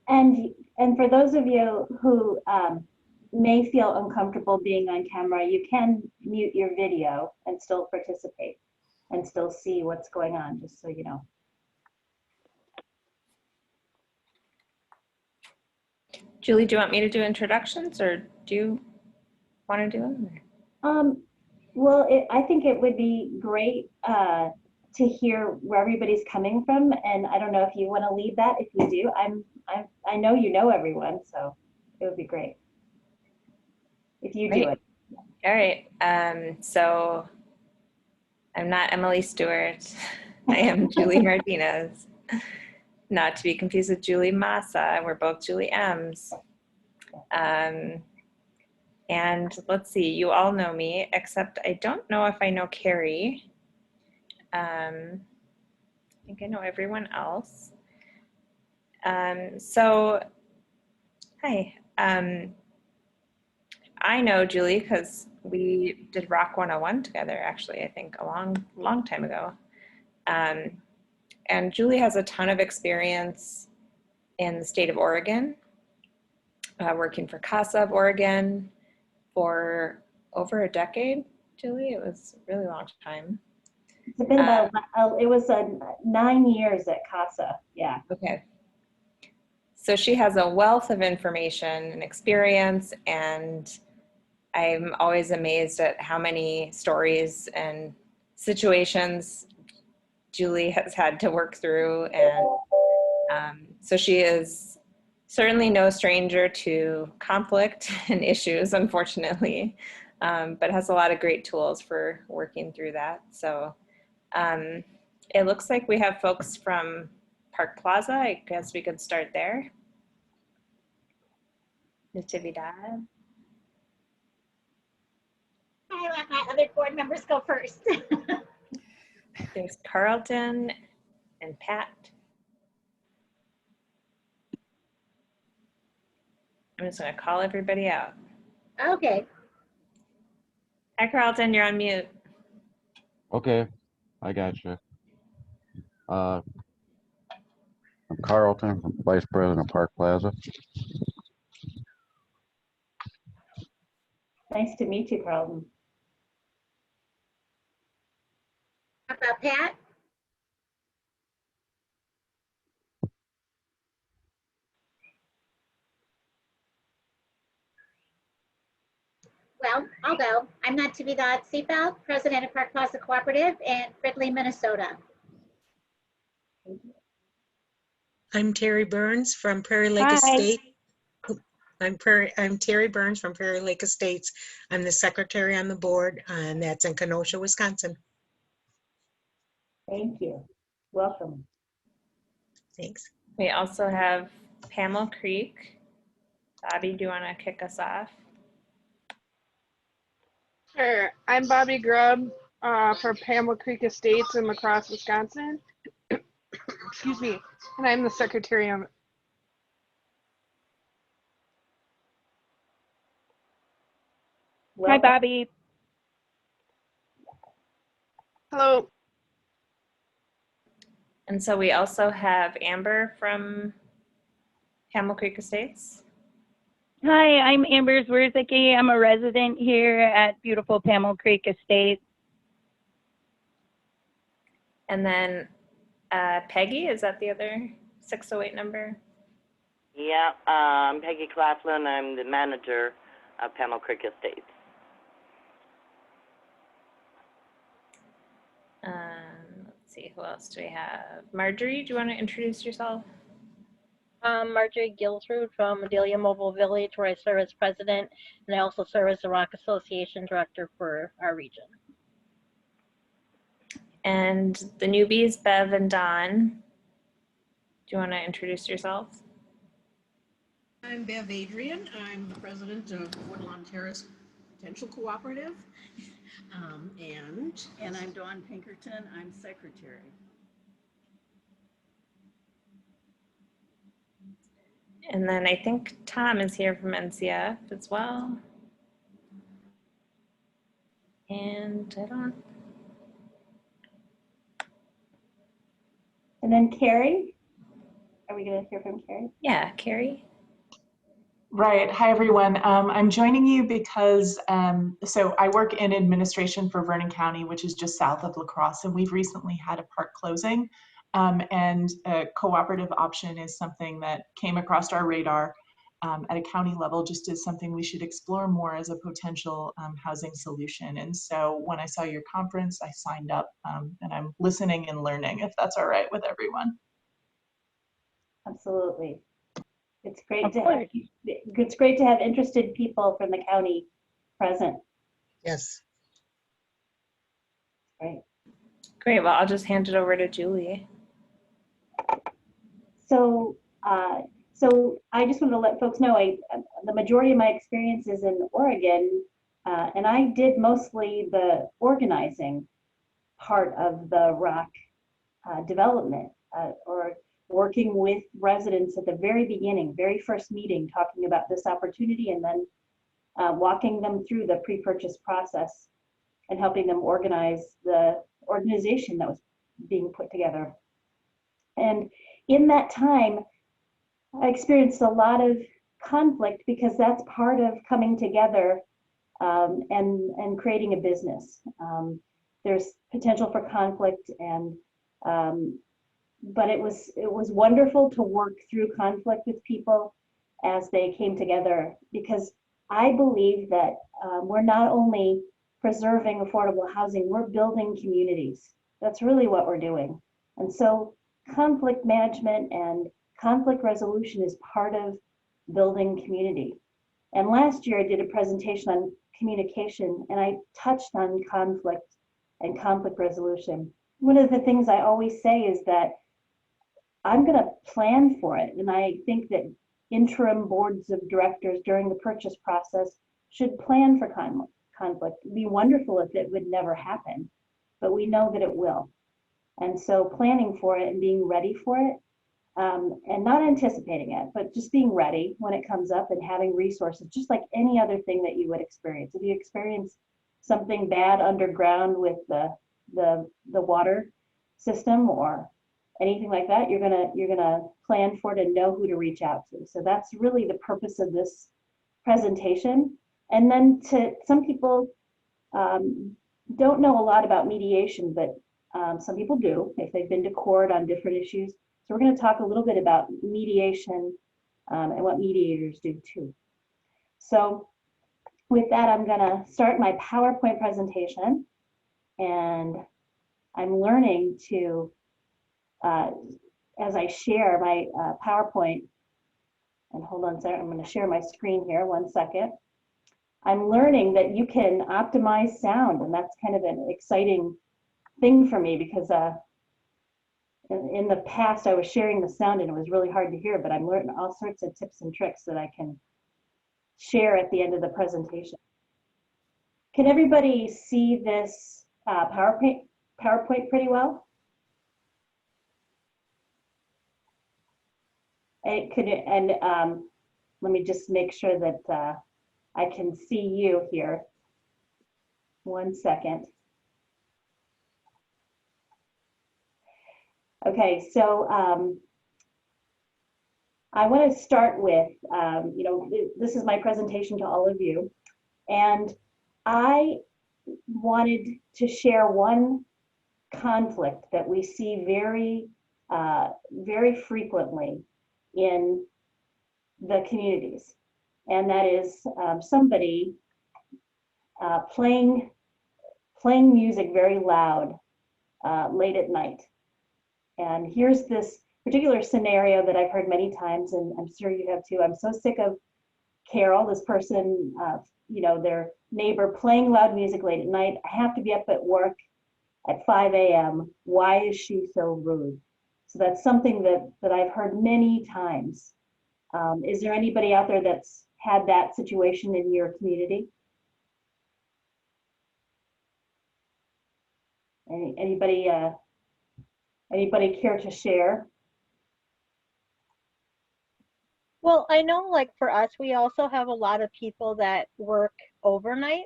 And for those of you who may feel uncomfortable being on camera, you can mute your video and still participate and still see what's going on, just so you know. Julie, do you want me to do introductions, or do you want to do them? Well, I think it would be great to hear where everybody's coming from, and I don't know if you want to lead that. If you do, I know you know everyone, so it would be great if you do it. All right. So I'm not Emily Stewart. I am Julie Martinez. Not to be confused with Julie Massa. We're both Julie M's. And let's see, you all know me, except I don't know if I know Carrie. I think I know everyone else. So, hi. I know Julie because we did Rock 101 together, actually, I think a long time ago. And Julie has a ton of experience in the state of Oregon, working for Casa of Oregon for over a decade, Julie. It was a really long time. It's been about, it was 9 years at Casa, yeah. Okay. So she has a wealth of information and experience, and I'm always amazed at how many stories and situations Julie has had to work through. And so she is certainly no stranger to conflict and issues, unfortunately, but has a lot of great tools for working through that. So it looks like we have folks from Park Plaza. I guess we could start there. Natividad. I let my other board members go first. There's Carlton and Pat. I'm just going to call everybody out. Okay. Hi, Carlton, you're on mute. Okay, I got you. I'm Carlton, I'm Vice President of Park Plaza. Nice to meet you, Carlton. How about Pat? Well, I'll go. I'm Natividad Seafowl, President of Park Plaza Cooperative in Ridley, Minnesota. I'm Terry Burns from Prairie Lake Hi. Estate. I'm Terry Burns from Prairie Lake Estates. I'm the secretary on the board, and that's in Kenosha, Wisconsin. Thank you. Welcome. Thanks. We also have Pamela Creek. Bobby, do you want to kick us off? Sure. I'm Bobby Grubb for Pamela Creek Estates in La Crosse, Wisconsin. Excuse me. And I'm the secretary of. Welcome. Hi, Bobby. Hello. And so we also have Amber from Pamela Creek Estates. Hi, I'm Amber Zwirzicki. I'm a resident here at beautiful Pamela Creek Estate. And then Peggy, is that the other 608 number? Yeah, Peggy Claflin. I'm the manager of Pamela Creek Estates. Let's see, who else do we have? Marjorie, do you want to introduce yourself? Marjorie Gilsrud from Adelia Mobile Village, where I serve as president, and I also serve as the Rock Association director for our region. And the newbies, Bev and Don. Do you want to introduce yourself? I'm Bev Adrian. I'm the president of Woodlawn Terrace Potential Cooperative. And I'm Dawn Pinkerton. I'm secretary. And then I think Tom is here from NCF as well. And I don't. And then Carrie? are we going to hear from Carrie? Yeah, Carrie. Right. Hi, everyone. I'm joining you because so I work in administration for Vernon County, which is just south of La Crosse, and we've recently had a park closing. And a cooperative option is something that came across our radar at a county level, just as something we should explore more as a potential housing solution. And so when I saw your conference, I signed up, and I'm listening and learning, if that's all right with everyone. Absolutely. It's great Of to have, course. it's great to have interested people from the county present. Yes. Right. Great. Well, I'll just hand it over to Julie. So, so I just want to let folks know, the majority of my experience is in Oregon, and I did mostly the organizing part of the ROC development, or working with residents at the very beginning, very first meeting, talking about this opportunity, and then walking them through the pre-purchase process and helping them organize the organization that was being put together. And in that time, I experienced a lot of conflict because that's part of coming together and creating a business. There's potential for conflict, and but it was wonderful to work through conflict with people as they came together, because I believe that we're not only preserving affordable housing, we're building communities. That's really what we're doing. And so conflict management and conflict resolution is part of building community. And last year I did a presentation on communication, and I touched on conflict and conflict resolution. One of the things I always say is that I'm going to plan for it. And I think that interim boards of directors during the purchase process should plan for conflict. It'd be wonderful if it would never happen, but we know that it will. And so planning for it and being ready for it, and not anticipating it, but just being ready when it comes up and having resources, just like any other thing that you would experience. If you experience something bad underground with the water system or anything like that, you're gonna plan for it and know who to reach out to. So that's really the purpose of this presentation. And then some people don't know a lot about mediation, but some people do if they've been to court on different issues. So we're going to talk a little bit about mediation and what mediators do too. So with that, I'm going to start my PowerPoint presentation, and I'm learning to, as I share my PowerPoint, and hold on a second, I'm going to share my screen here, 1 second. I'm learning that you can optimize sound, and that's kind of an exciting thing for me, because in the past I was sharing the sound and it was really hard to hear, but I'm learning all sorts of tips and tricks that I can share at the end of the presentation. Can everybody see this PowerPoint pretty well? And let me just make sure that I can see you here. 1 second. Okay, so I want to start with, this is my presentation to all of you, and I wanted to share one conflict that we see very, very frequently in the communities, and that is somebody playing music very loud late at night. And here's this particular scenario that I've heard many times, and I'm sure you have too. I'm so sick of Carol, this person, their neighbor playing loud music late at night. I have to be up at work at 5 a.m. Why is she so rude? So that's something that I've heard many times. Is there anybody out there that's had that situation in your community? Anybody care to share? Well, I know like for us, we also have a lot of people that work overnight.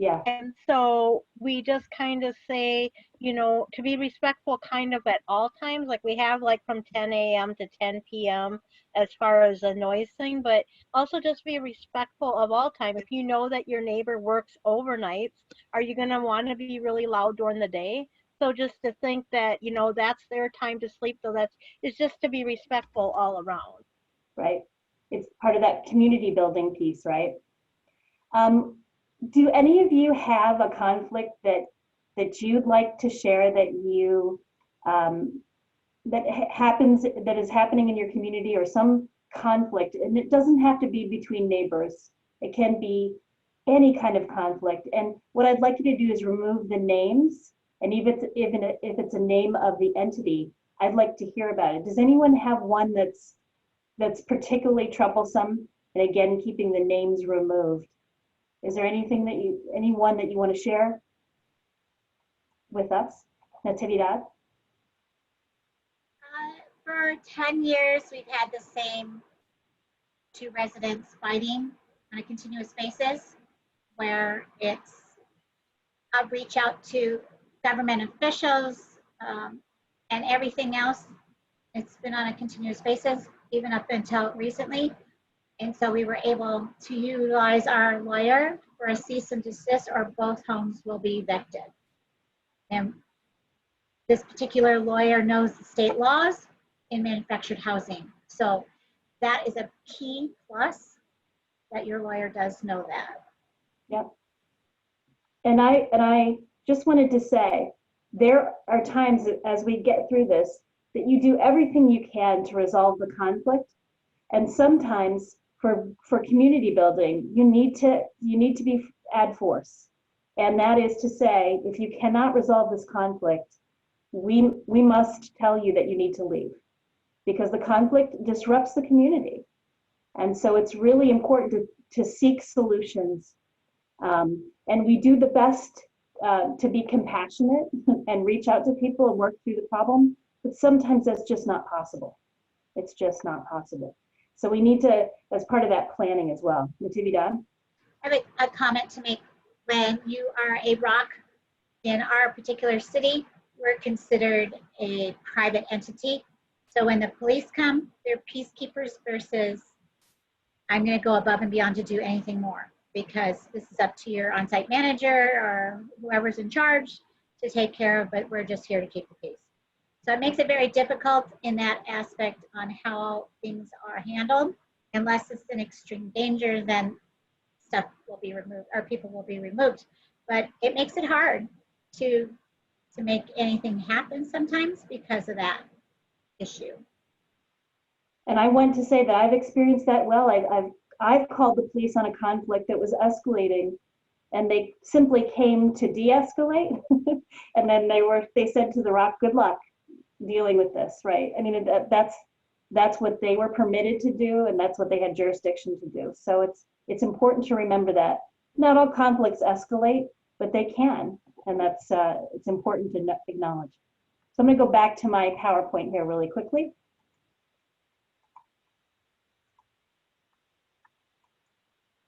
Yeah. And so we just kind of say, you know, to be respectful kind of at all times, like we have like from 10 a.m. to 10 p.m. as far as a noise thing, but also just be respectful of all time. If you know that your neighbor works overnights, are you going to want to be really loud during the day? So just to think that, you know, that's their time to sleep. So it's just to be respectful all around. Right. It's part of that community building piece, right? Do any of you have a conflict that you'd like to share that you that is happening in your community, or some conflict? And it doesn't have to be between neighbors. It can be any kind of conflict. And what I'd like you to do is remove the names, and even if it's a name of the entity, I'd like to hear about it. Does anyone have one that's particularly troublesome? And again, keeping the names removed. Is there anything anyone that you want to share with us? Natividad? For 10 years, we've had the same two residents fighting on a continuous basis, where it's a reach out to government officials and everything else. It's been on a continuous basis, even up until recently. And so we were able to utilize our lawyer for a cease and desist, or both homes will be evicted. And this particular lawyer knows the state laws in manufactured housing. So that is a key plus, that your lawyer does know that. Yep. And I just wanted to say, there are times as we get through this that you do everything you can to resolve the conflict. And sometimes for community building, you need to add force. And that is to say, if you cannot resolve this conflict, we must tell you that you need to leave, because the conflict disrupts the community. And so it's really important to seek solutions. And we do the best to be compassionate and reach out to people and work through the problem, but sometimes that's just not possible. It's just not possible. So we need to, as part of that planning as well. Natividad? I have a comment to make. When you are a ROC in our particular city, we're considered a private entity. So when the police come, they're peacekeepers versus I'm going to go above and beyond to do anything more, because this is up to your on-site manager or whoever's in charge to take care of, but we're just here to keep the peace. So it makes it very difficult in that aspect on how things are handled. Unless it's an extreme danger, then stuff will be removed, or people will be removed. But it makes it hard to make anything happen sometimes because of that issue. And I want to say that I've experienced that well. I've called the police on a conflict that was escalating, and they simply came to de-escalate. And then they said to the ROC, good luck dealing with this, right? I mean, that's what they were permitted to do, and that's what they had jurisdiction to do. So it's important to remember that not all conflicts escalate, but they can, and that's it's important to acknowledge. So I'm going to go back to my PowerPoint here really quickly.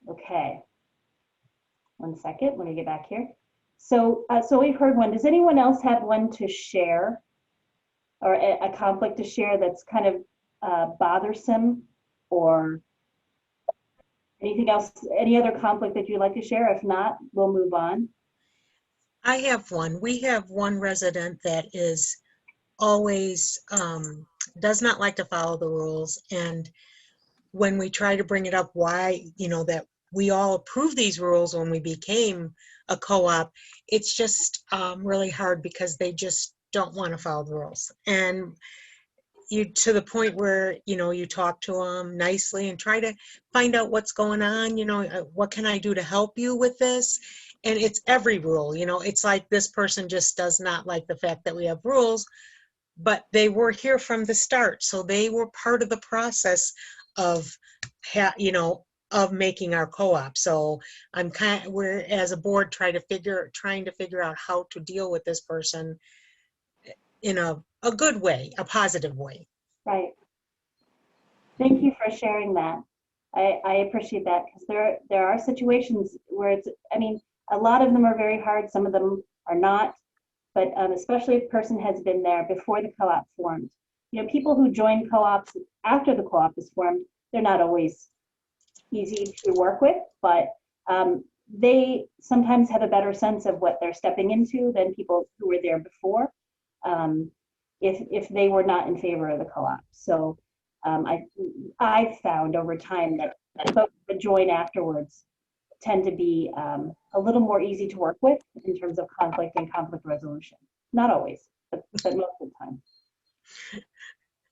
Okay, 1 second. Let me get back here. So we've heard one. Does anyone else have one to share, or a conflict to share that's kind of bothersome, or anything else, any other conflict that you'd like to share? If not, we'll move on. I have one. We have one resident that is always does not like to follow the rules. And when we try to bring it up, why, that we all approved these rules when we became a co-op, it's just really hard because they just don't want to follow the rules. And to the point where, you talk to them nicely and try to find out what's going on, what can I do to help you with this? And it's every rule, it's like this person just does not like the fact that we have rules, but they were here from the start. So they were part of the process of, of making our co-op. So we're as a board trying to figure out how to deal with this person in a good way, a positive way. Right. Thank you for sharing that. I appreciate that, because there are situations where A lot of them are very hard, some of them are not, but especially if a person has been there before the co-op formed. You know, people who join co-ops after the co-op is formed, they're not always easy to work with, but they sometimes have a better sense of what they're stepping into than people who were there before, if they were not in favor of the co-op. So I've found over time that folks that join afterwards tend to be a little more easy to work with in terms of conflict and conflict resolution. Not always, but most of the time.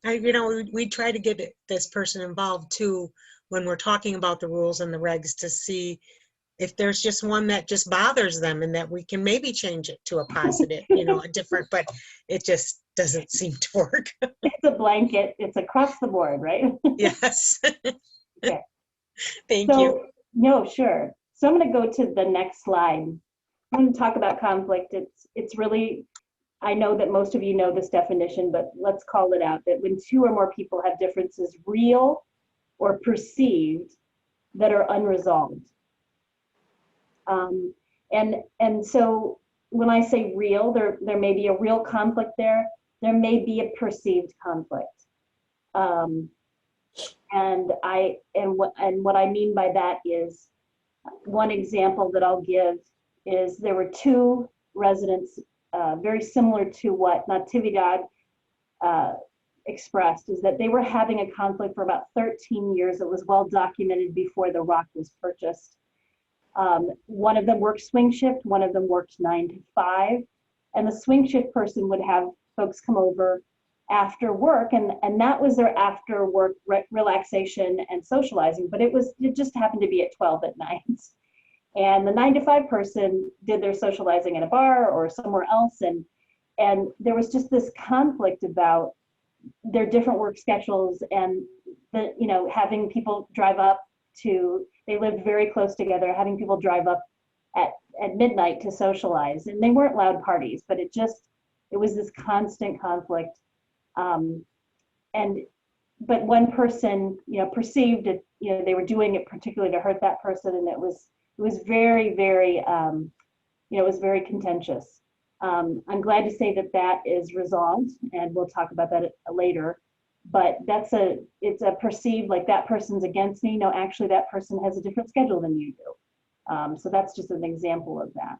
You know, we try to get this person involved too when we're talking about the rules and the regs to see if there's just one that just bothers them and that we can maybe change it to a positive, you know, a different, but it just doesn't seem to work. It's a blanket, it's across the board, right? Yes. Okay. Thank you. No, sure. So I'm going to go to the next slide. I'm going to talk about conflict. It's really, I know that most of you know this definition, but let's call it out, that when two or more people have differences, real or perceived, that are unresolved. And so when I say real, there may be a real conflict there. There may be a perceived conflict. And what I mean by that is, one example that I'll give is there were two residents very similar to what Natividad expressed, is that they were having a conflict for about 13 years. It was well documented before the rock was purchased. One of them worked swing shift, one of them worked 9 to 5, and the swing shift person would have folks come over after work, and that was their after work relaxation and socializing, but it just happened to be at 12 at night. And the 9 to 5 person did their socializing at a bar or somewhere else, and there was just this conflict about their different work schedules, and having people drive up to, they lived very close together, having people drive up at midnight to socialize, and they weren't loud parties, but it was this constant conflict. But one person, perceived it, they were doing it particularly to hurt that person, and it was very, very, it was very contentious. I'm glad to say that is resolved, and we'll talk about that later. But it's a perceived, like, that person's against me. No, actually that person has a different schedule than you do. So that's just an example of that.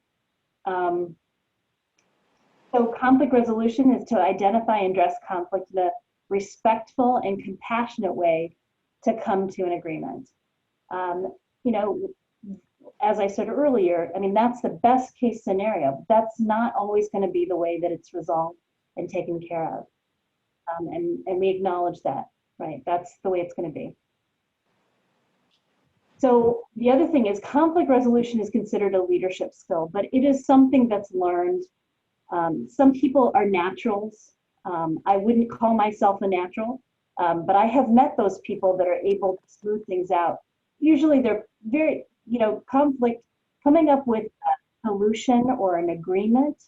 So conflict resolution is to identify and address conflict in a respectful and compassionate way to come to an agreement. As I said earlier, I mean, that's the best case scenario. That's not always going to be the way that it's resolved and taken care of. And we acknowledge that, right? That's the way it's going to be. So the other thing is, conflict resolution is considered a leadership skill, but it is something that's learned. Some people are naturals. I wouldn't call myself a natural, but I have met those people that are able to smooth things out. Usually they're very, conflict, coming up with a solution or an agreement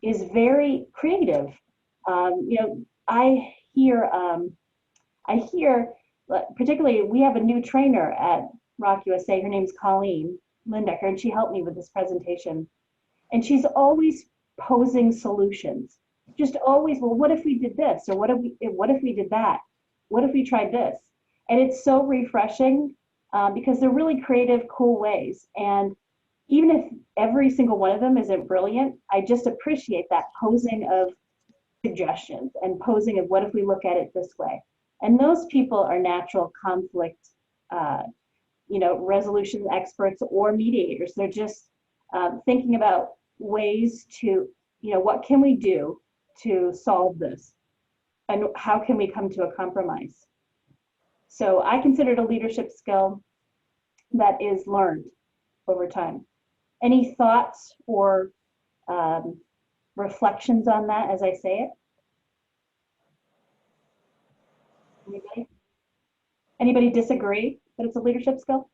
is very creative. I hear, particularly, we have a new trainer at Rock USA. Her name's Colleen Lindecker, and she helped me with this presentation. And she's always posing solutions. Just always, well, what if we did this? Or what if we did that? What if we tried this? And it's so refreshing because they're really creative, cool ways. And even if every single one of them isn't brilliant, I just appreciate that posing of suggestions and posing of what if we look at it this way. And those people are natural conflict, resolution experts or mediators. They're just thinking about ways to, what can we do to solve this? And how can we come to a compromise? So I consider it a leadership skill that is learned over time. Any thoughts or reflections on that as I say it? Anybody disagree that it's a leadership skill?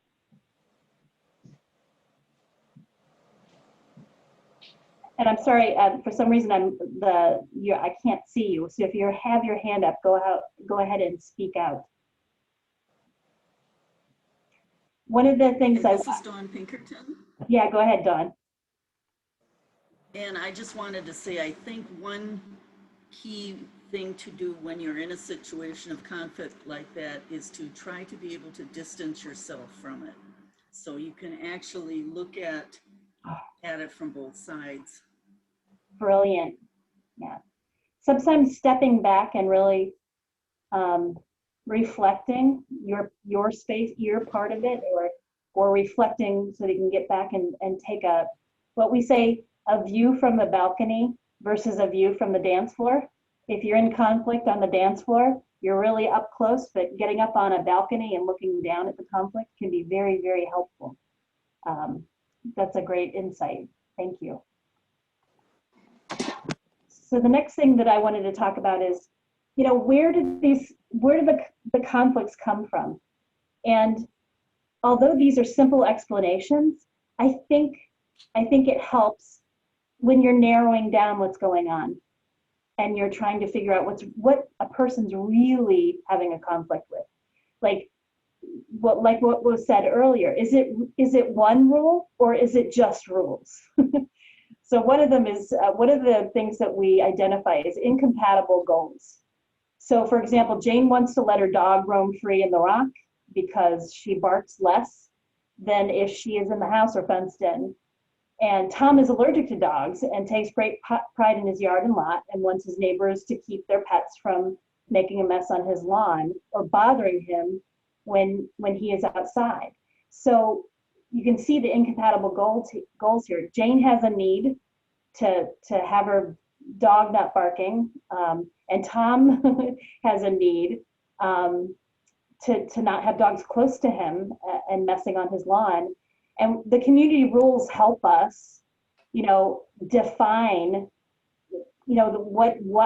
And I'm sorry, for some reason I can't see you. So if you have your hand up, go ahead and speak out. One of the things This is Dawn Pinkerton. Yeah, go ahead, Dawn. And I just wanted to say, I think one key thing to do when you're in a situation of conflict like that is to try to be able to distance yourself from it. So you can actually look at it from both sides. Brilliant. Yeah. Sometimes stepping back and really reflecting your space, your part of it, or reflecting so that you can get back and take what we say, a view from the balcony versus a view from the dance floor. If you're in conflict on the dance floor, you're really up close, but getting up on a balcony and looking down at the conflict can be very, very helpful. That's a great insight. Thank you. So the next thing that I wanted to talk about is, where do the conflicts come from? And although these are simple explanations, I think it helps when you're narrowing down what's going on and you're trying to figure out what a person's really having a conflict with. Like what was said earlier, is it one rule or is it just rules? So one of them is, one of the things that we identify is incompatible goals. So for example, Jane wants to let her dog roam free in the rock because she barks less than if she is in the house or fenced in. And Tom is allergic to dogs and takes great pride in his yard and lot and wants his neighbors to keep their pets from making a mess on his lawn or bothering him when he is outside. So you can see the incompatible goals here. Jane has a need to have her dog not barking, and Tom has a need to not have dogs close to him and messing on his lawn. And the community rules help us, define,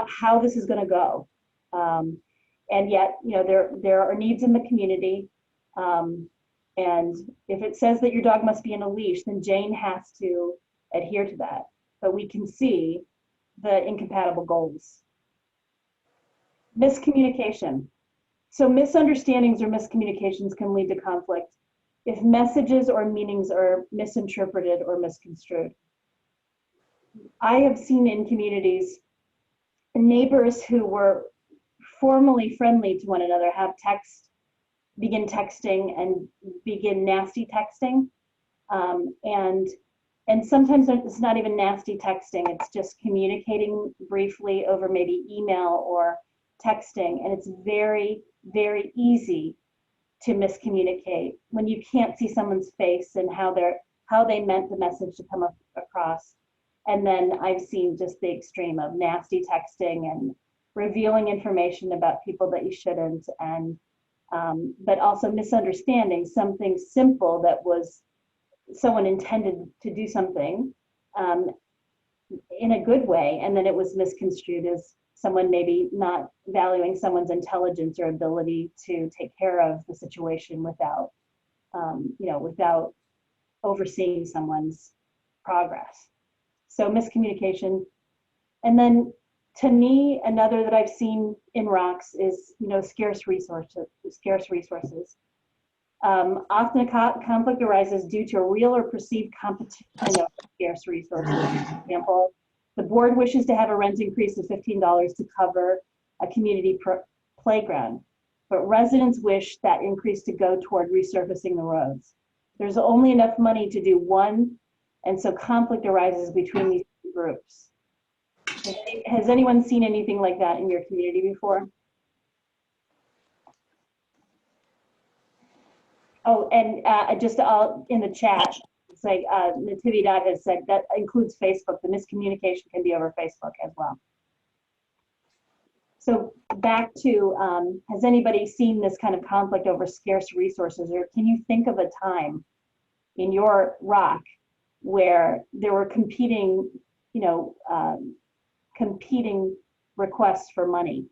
how this is going to go. And yet, there are needs in the community. And if it says that your dog must be in a leash, then Jane has to adhere to that. But we can see the incompatible goals. Miscommunication. So misunderstandings or miscommunications can lead to conflict if messages or meanings are misinterpreted or misconstrued. I have seen in communities neighbors who were formerly friendly to one another begin texting and begin nasty texting. And sometimes it's not even nasty texting, it's just communicating briefly over maybe email or texting. And it's very, very easy to miscommunicate when you can't see someone's face and how they meant the message to come across. And then I've seen just the extreme of nasty texting and revealing information about people that you shouldn't, and but also misunderstanding something simple that was someone intended to do something in a good way, and then it was misconstrued as someone maybe not valuing someone's intelligence or ability to take care of the situation without, without overseeing someone's progress. So miscommunication. And then to me, another that I've seen in rocks is, scarce resources. Often a conflict arises due to a real or perceived competition of scarce resources. For example, the board wishes to have a rent increase of $15 to cover a community playground, but residents wish that increase to go toward resurfacing the roads. There's only enough money to do one, and so conflict arises between these two groups. Has anyone seen anything like that in your community before? Oh, and just all in the chat, it's like Natividad has said that includes Facebook. The miscommunication can be over Facebook as well. So back to, has anybody seen this kind of conflict over scarce resources, or can you think of a time in your rock where there were competing, competing requests for money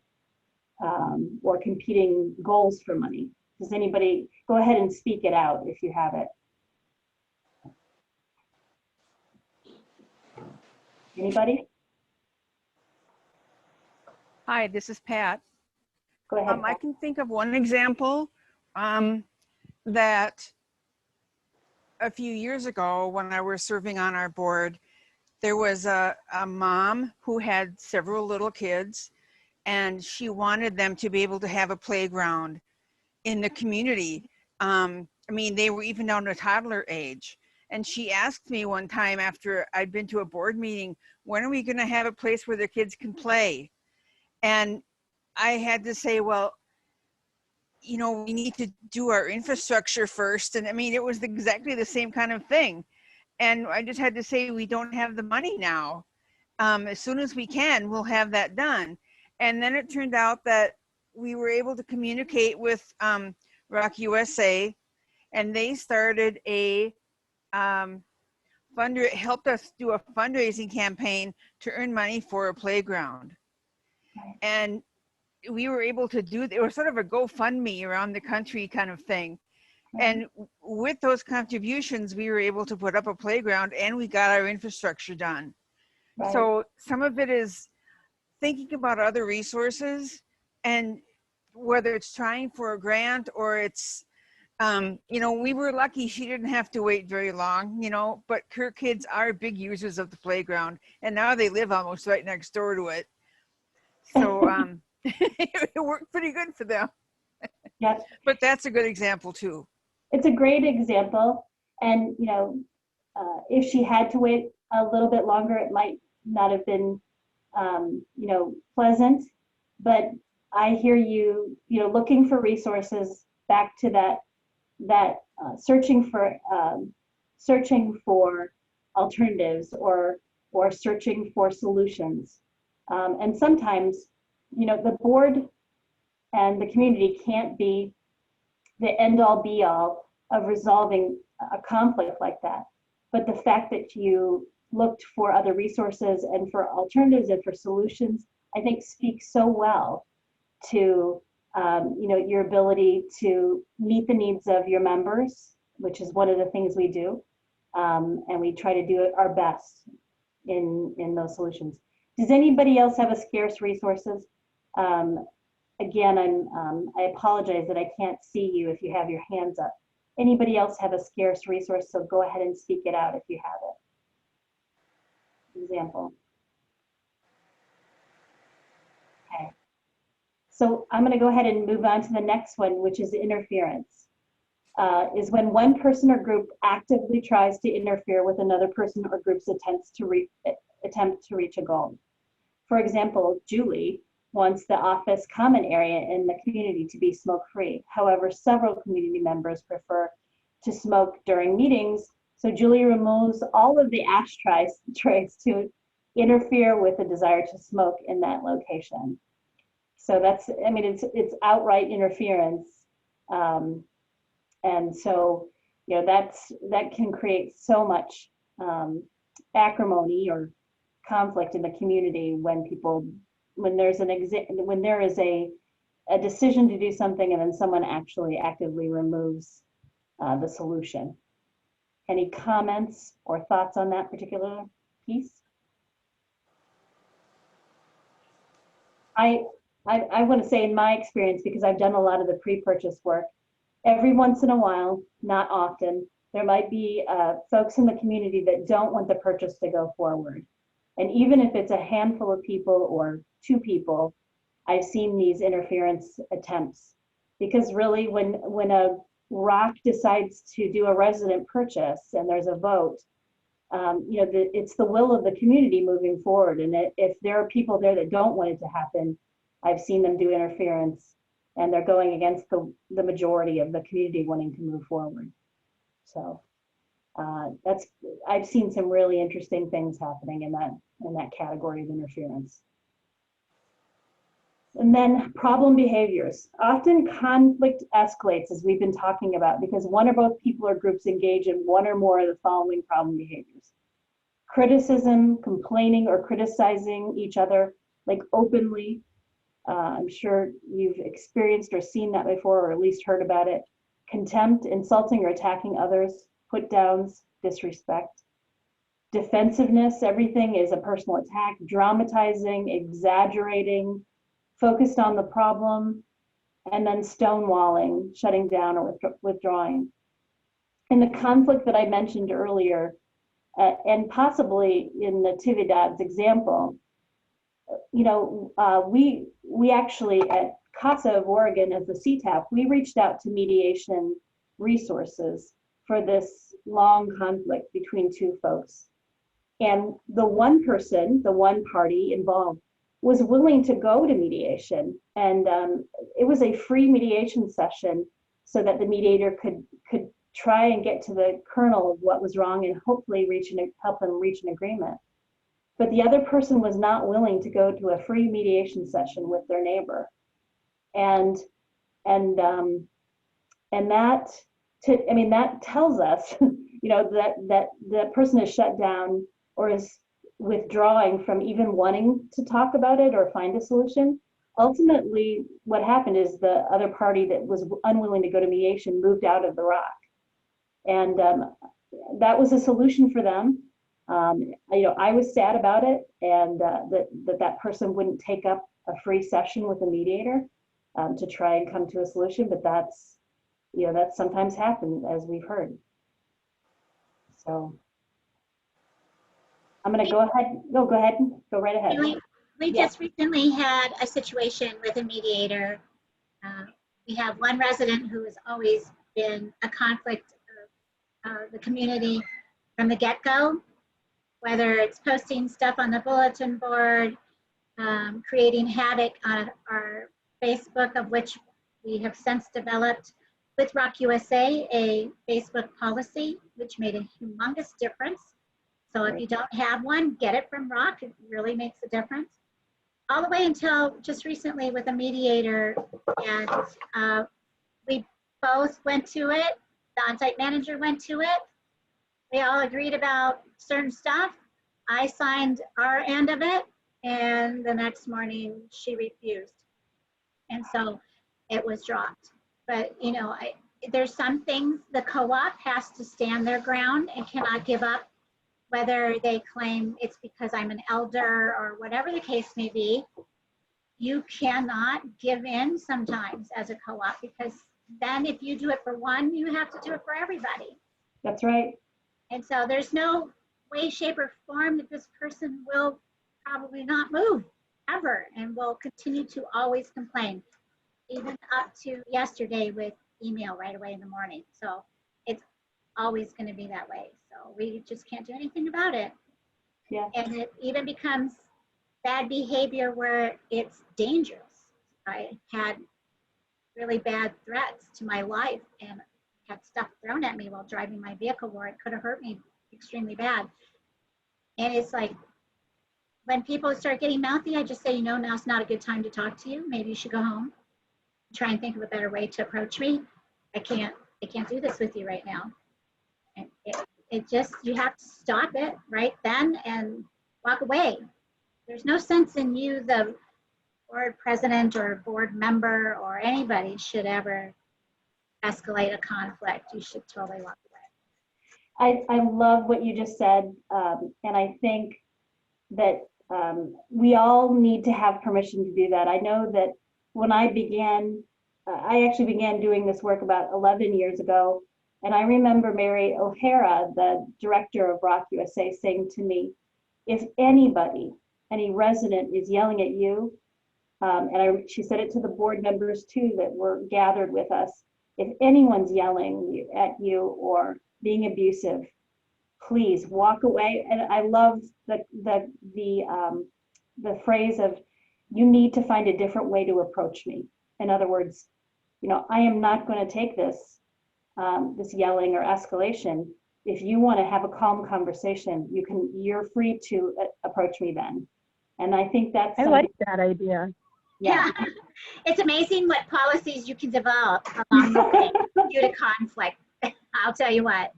or competing goals for money? Does anybody go ahead and speak it out if you have it? Anybody? Hi, this is Pat. Go ahead. I can think of one example that a few years ago when I was serving on our board, there was a mom who had several little kids, and she wanted them to be able to have a playground in the community. I mean, they were even down to toddler age. And she asked me one time after I'd been to a board meeting, when are we going to have a place where the kids can play? And I had to say, well, you know, we need to do our infrastructure first. And I mean, it was exactly the same kind of thing. And I just had to say, we don't have the money now. As soon as we can, we'll have that done. And then it turned out that we were able to communicate with Rock USA, and they started a helped us do a fundraising campaign to earn money for a playground. And we were able to do, it was sort of a GoFundMe around the country kind of thing. And with those contributions, we were able to put up a playground and we got our infrastructure done. Right. So some of it is thinking about other resources, and whether it's trying for a grant or it's, you know, we were lucky she didn't have to wait very long, you know, but her kids are big users of the playground, and now they live almost right next door to it. So it worked pretty good for them. Yes. But that's a good example too. It's a great example. And, you know, if she had to wait a little bit longer, it might not have been, you know, pleasant. But I hear you, you know, looking for resources, back to that searching for alternatives or searching for solutions. And sometimes, you know, the board and the community can't be the end all be all of resolving a conflict like that. But the fact that you looked for other resources and for alternatives and for solutions, I think speaks so well to you know, your ability to meet the needs of your members, which is one of the things we do. And we try to do our best in those solutions. Does anybody else have a scarce resources? Again, I apologize that I can't see you if you have your hands up. Anybody else have a scarce resource? So go ahead and speak it out if you have it. Example. Okay. So I'm going to go ahead and move on to the next one, which is interference. Is when one person or group actively tries to interfere with another person or group's attempt to reach a goal. For example, Julie wants the office common area in the community to be smoke-free. However, several community members prefer to smoke during meetings, so Julie removes all of the ashtrays to interfere with the desire to smoke in that location. So that's, I mean, it's outright interference. And so, you know, that can create so much acrimony or conflict in the community when there is a decision to do something and then someone actually actively removes the solution. Any comments or thoughts on that particular piece? I want to say, in my experience, because I've done a lot of the pre-purchase work, every once in a while, not often, there might be folks in the community that don't want the purchase to go forward. And even if it's a handful of people or 2 people, I've seen these interference attempts. Because really, when a ROC decides to do a resident purchase and there's a vote, you know, it's the will of the community moving forward. And if there are people there that don't want it to happen, I've seen them do interference, and they're going against the majority of the community wanting to move forward. So I've seen some really interesting things happening in that category of interference. And then problem behaviors. Often conflict escalates, as we've been talking about, because one or both people or groups engage in one or more of the following problem behaviors. Criticism, complaining or criticizing each other, like openly. I'm sure you've experienced or seen that before, or at least heard about it. Contempt, insulting or attacking others, put downs, disrespect. Defensiveness, everything is a personal attack, dramatizing, exaggerating, focused on the problem, and then stonewalling, shutting down or withdrawing. in the conflict that I mentioned earlier, and possibly in the Tividad's example, we actually at CASA of Oregon as the CTAP, we reached out to mediation resources for this long conflict between two folks. And the one person, the one party involved, was willing to go to mediation. And it was a free mediation session so that the mediator could try and get to the kernel of what was wrong and hopefully help them reach an agreement. But the other person was not willing to go to a free mediation session with their neighbor. And that tells us, that the person is shut down or is withdrawing from even wanting to talk about it or find a solution. Ultimately, what happened is the other party that was unwilling to go to mediation moved out of the rock. And that was a solution for them. I was sad about it, and that person wouldn't take up a free session with a mediator to try and come to a solution. But that's sometimes happened, as we've heard. So I'm going to go ahead. No, go ahead. Go right ahead. We just recently had a situation with a mediator. We have one resident who has always been a conflict of the community from the get-go, whether it's posting stuff on the bulletin board, creating havoc on our Facebook, of which we have since developed with Rock USA a Facebook policy, which made a humongous difference. So if you don't have one, get it from Rock. It really makes a difference. All the way until just recently with a mediator, and we both went to it. The on-site manager went to it. We all agreed about certain stuff. I signed our end of it, and the next morning she refused. And so it was dropped. But, there's some things the co-op has to stand their ground and cannot give up, whether they claim it's because I'm an elder or whatever the case may be. You cannot give in sometimes as a co-op, because then if you do it for one, you have to do it for everybody. That's right. And so there's no way, shape, or form that this person will probably not move ever and will continue to always complain, even up to yesterday with email right away in the morning. So it's always going to be that way. So we just can't do anything about it. Yeah. And it even becomes bad behavior where it's dangerous. I had really bad threats to my life and had stuff thrown at me while driving my vehicle where it could have hurt me extremely bad. And it's like, when people start getting mouthy, I just say, now's not a good time to talk to you. Maybe you should go home. Try and think of a better way to approach me. I can't do this with you right now. And it just, you have to stop it right then and walk away. There's no sense in you, the board president or board member or anybody should ever escalate a conflict. You should totally walk away. I love what you just said. And I think that we all need to have permission to do that. I know that when I actually began doing this work about 11 years ago. And I remember Mary O'Hara, the director of Rock USA, saying to me, if anybody, any resident is yelling at you, she said it to the board members too that were gathered with us, if anyone's yelling at you or being abusive, please walk away. And I love the phrase of, you need to find a different way to approach me. In other words, I am not going to take this yelling or escalation. If you want to have a calm conversation, you're free to approach me then. And I think that's I like that idea. Yeah. It's amazing what policies you can develop along the way due to conflict. I'll tell you what.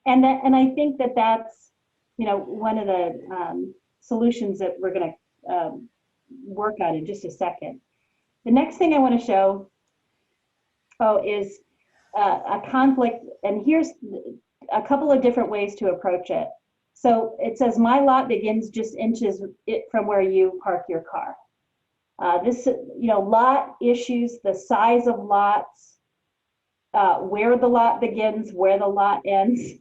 And I think that's one of the solutions that we're going to work on in just a second. The next thing I want to show is a conflict, and here's a couple of different ways to approach it. So it says, my lot begins just inches from where you park your car. Lot issues, the size of lots, where the lot begins, where the lot ends.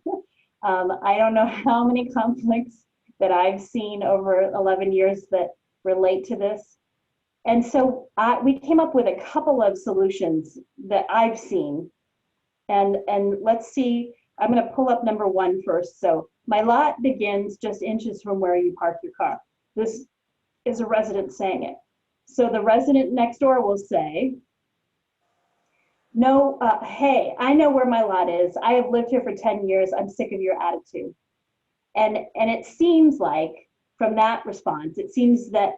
I don't know how many conflicts that I've seen over 11 years that relate to this. And so we came up with a couple of solutions that I've seen. And let's see, I'm going to pull up number 1 first. So my lot begins just inches from where you park your car. This is a resident saying it. So the resident next door will say, no, hey, I know where my lot is. I have lived here for 10 years. I'm sick of your attitude. And it seems like from that response, it seems that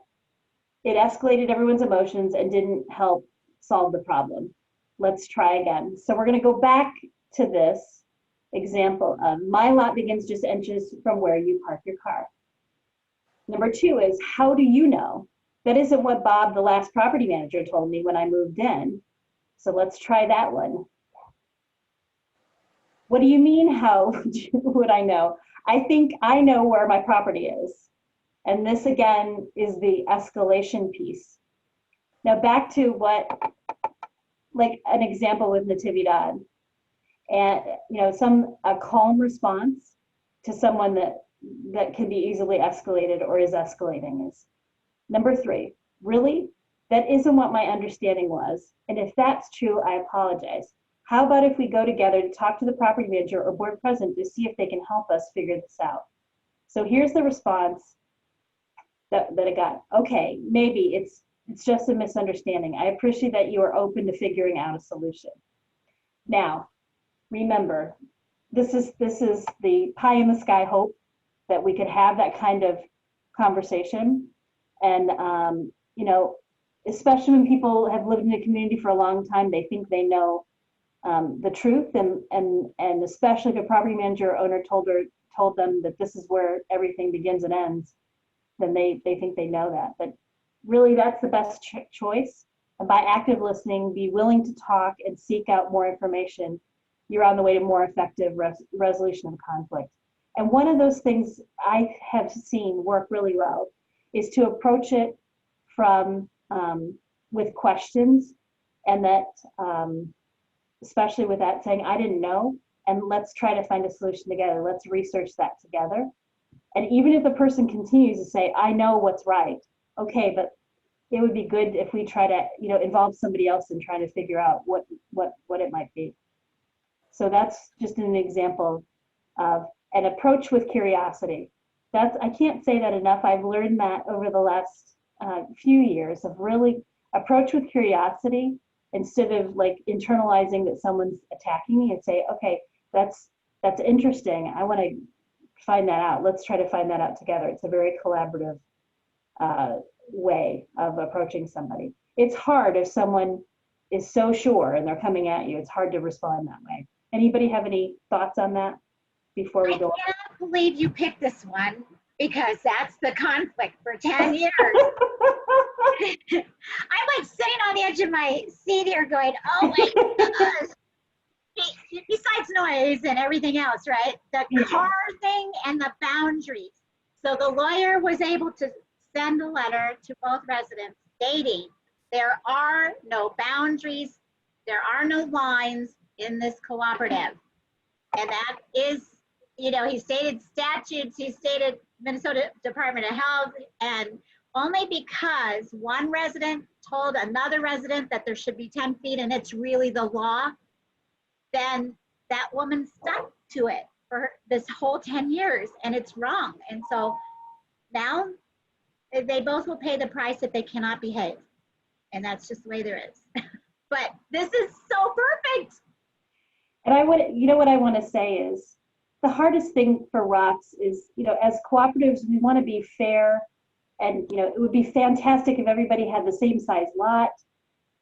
it escalated everyone's emotions and didn't help solve the problem. Let's try again. So we're going to go back to this example of my lot begins just inches from where you park your car. Number 2 is, how do you know? That isn't what Bob, the last property manager, told me when I moved in. So let's try that one. What do you mean, how would I know? I think I know where my property is. And this again is the escalation piece. Now back to what, like an example with Natividad. And a calm response to someone that can be easily escalated or is escalating is. Number 3, really? That isn't what my understanding was. And if that's true, I apologize. How about if we go together to talk to the property manager or board president to see if they can help us figure this out? So here's the response that I got. Okay, maybe it's just a misunderstanding. I appreciate that you are open to figuring out a solution. Now, remember, this is the pie in the sky hope that we could have that kind of conversation. And, especially when people have lived in a community for a long time, they think they know the truth, and especially if a property manager or owner told them that this is where everything begins and ends, then they think they know that. But really, that's the best choice. And by active listening, be willing to talk and seek out more information, you're on the way to more effective resolution of conflict. And one of those things I have seen work really well is to approach it from with questions, and that especially with that saying, I didn't know, and let's try to find a solution together. Let's research that together. And even if the person continues to say, I know what's right, okay, but it would be good if we try to, involve somebody else in trying to figure out what it might be. So that's just an example of an approach with curiosity. I can't say that enough. I've learned that over the last few years of really approach with curiosity instead of like internalizing that someone's attacking me, and say, okay, that's interesting. I want to find that out. Let's try to find that out together. It's a very collaborative way of approaching somebody. It's hard if someone is so sure and they're coming at you. It's hard to respond that way. Anybody have any thoughts on that before we go? I can't believe you picked this one, because that's the conflict for 10 years. I'm like sitting on the edge of my seat here going, oh my gosh. Besides noise and everything else, right? The car thing and the boundaries. So the lawyer was able to send a letter to both residents stating there are no boundaries, there are no lines in this cooperative. And that is, he stated statutes, he stated Minnesota Department of Health, and only because one resident told another resident that there should be 10 feet and it's really the law, then that woman stuck to it for this whole 10 years, and it's wrong. And so now they both will pay the price if they cannot behave. And that's just the way there is. But this is so perfect. And what I want to say is, the hardest thing for ROCs is, as cooperatives, we want to be fair, and, it would be fantastic if everybody had the same size lot,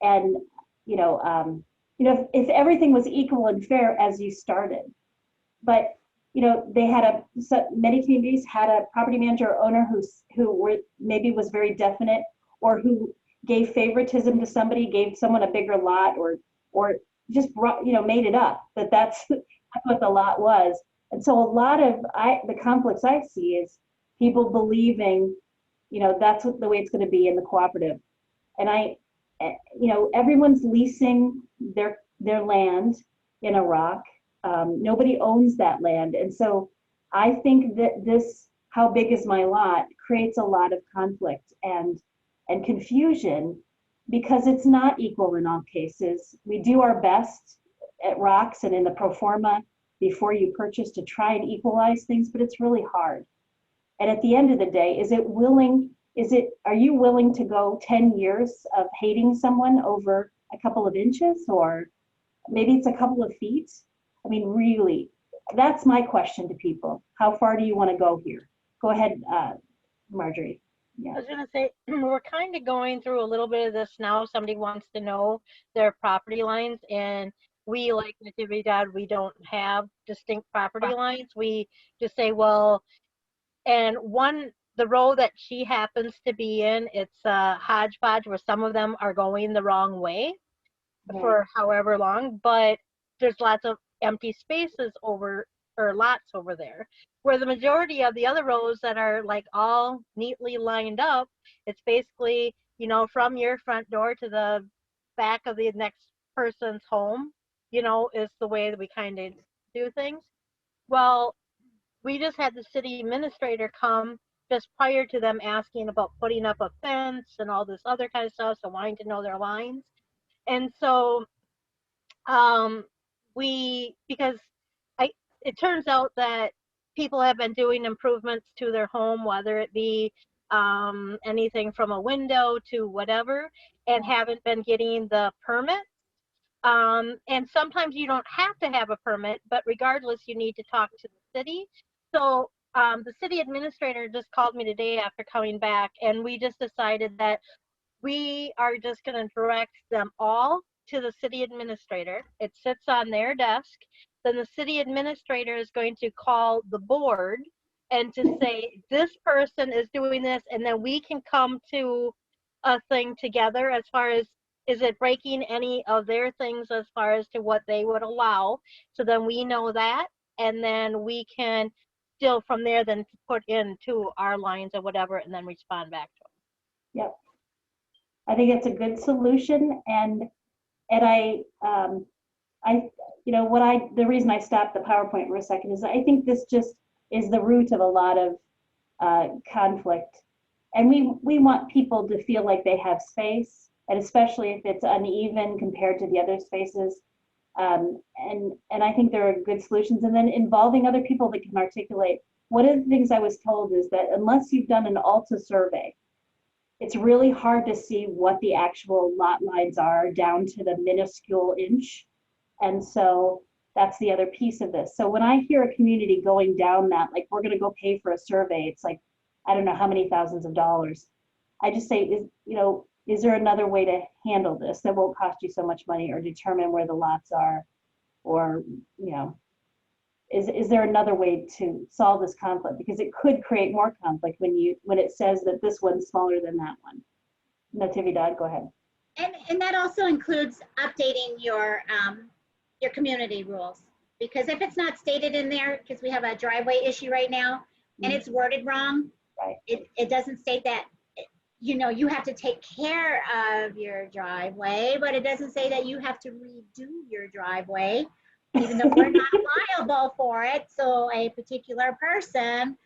and, if everything was equal and fair as you started. But, many communities had a property manager or owner who maybe was very definite, or who gave favoritism to somebody, gave someone a bigger lot, or just made it up that that's what the lot was. And so a lot of the conflicts I see is people believing, that's the way it's going to be in the cooperative. And everyone's leasing their land, in a rock. Nobody owns that land. And so I think that this, how big is my lot, creates a lot of conflict and confusion because it's not equal in all cases. We do our best at rocks and in the pro forma before you purchase to try and equalize things, but it's really hard. And at the end of the day, are you willing to go 10 years of hating someone over a couple of inches, or maybe it's a couple of feet? I mean, really, that's my question to people. How far do you want to go here? Go ahead, Marjorie. Yeah. I was going to say, we're kind of going through a little bit of this now. Somebody wants to know their property lines, and we, like Nativity Dad, we don't have distinct property lines. We just say, well, and the row that she happens to be in, it's a hodgepodge where some of them are going the wrong way for however long, but there's lots of empty spaces or lots over there, where the majority of the other rows that are like all neatly lined up, it's basically, from your front door to the back of the next person's home, is the way that we kind of do things. Well, we just had the city administrator come just prior to them asking about putting up a fence and all this other kind of stuff, so wanting to know their lines. And so because it turns out that people have been doing improvements to their home, whether it be anything from a window to whatever, and haven't been getting the permit. And sometimes you don't have to have a permit, but regardless, you need to talk to the city. So the city administrator just called me today after coming back, and we just decided that we are just going to direct them all to the city administrator. It sits on their desk. Then the city administrator is going to call the board and to say, this person is doing this, and then we can come to a thing together as far as, is it breaking any of their things as far as to what they would allow? So then we know that, and then we can still from there then put into our lines or whatever, and then respond back to them. Yep. I think it's a good solution, and the reason I stopped the PowerPoint for a second is I think this just is the root of a lot of conflict, and we want people to feel like they have space, and especially if it's uneven compared to the other spaces, and I think there are good solutions, and then involving other people that can articulate. One of the things I was told is that unless you've done an ALTA survey, it's really hard to see what the actual lot lines are down to the minuscule inch. And so that's the other piece of this. So when I hear a community going down that, like, we're going to go pay for a survey, it's like, I don't know how many thousands of dollars. I just say, is there another way to handle this that won't cost you so much money, or determine where the lots are, or, is there another way to solve this conflict? Because it could create more conflict when it says that this one's smaller than that one. Natividad, go ahead. And that also includes updating your community rules, because if it's not stated in there, because we have a driveway issue right now, and it's worded wrong, right. It doesn't state that you have to take care of your driveway, but it doesn't say that you have to redo your driveway, even though we're not liable for it. So a particular person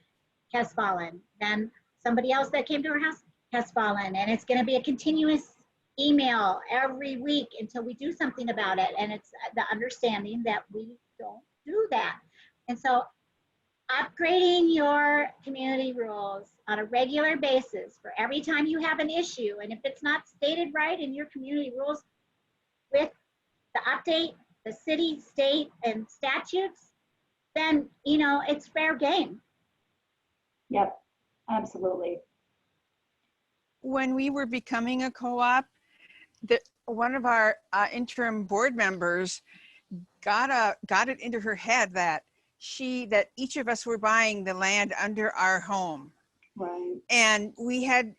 has fallen, then somebody else that came to our house has fallen, and it's going to be a continuous email every week until we do something about it. And it's the understanding that we don't do that. And so upgrading your community rules on a regular basis for every time you have an issue, and if it's not stated right in your community rules with the update, the city, state, and statutes, then it's fair game. Yep, absolutely. When we were becoming a co-op, one of our interim board members got it into her head that each of us were buying the land under our home. Right. And we had,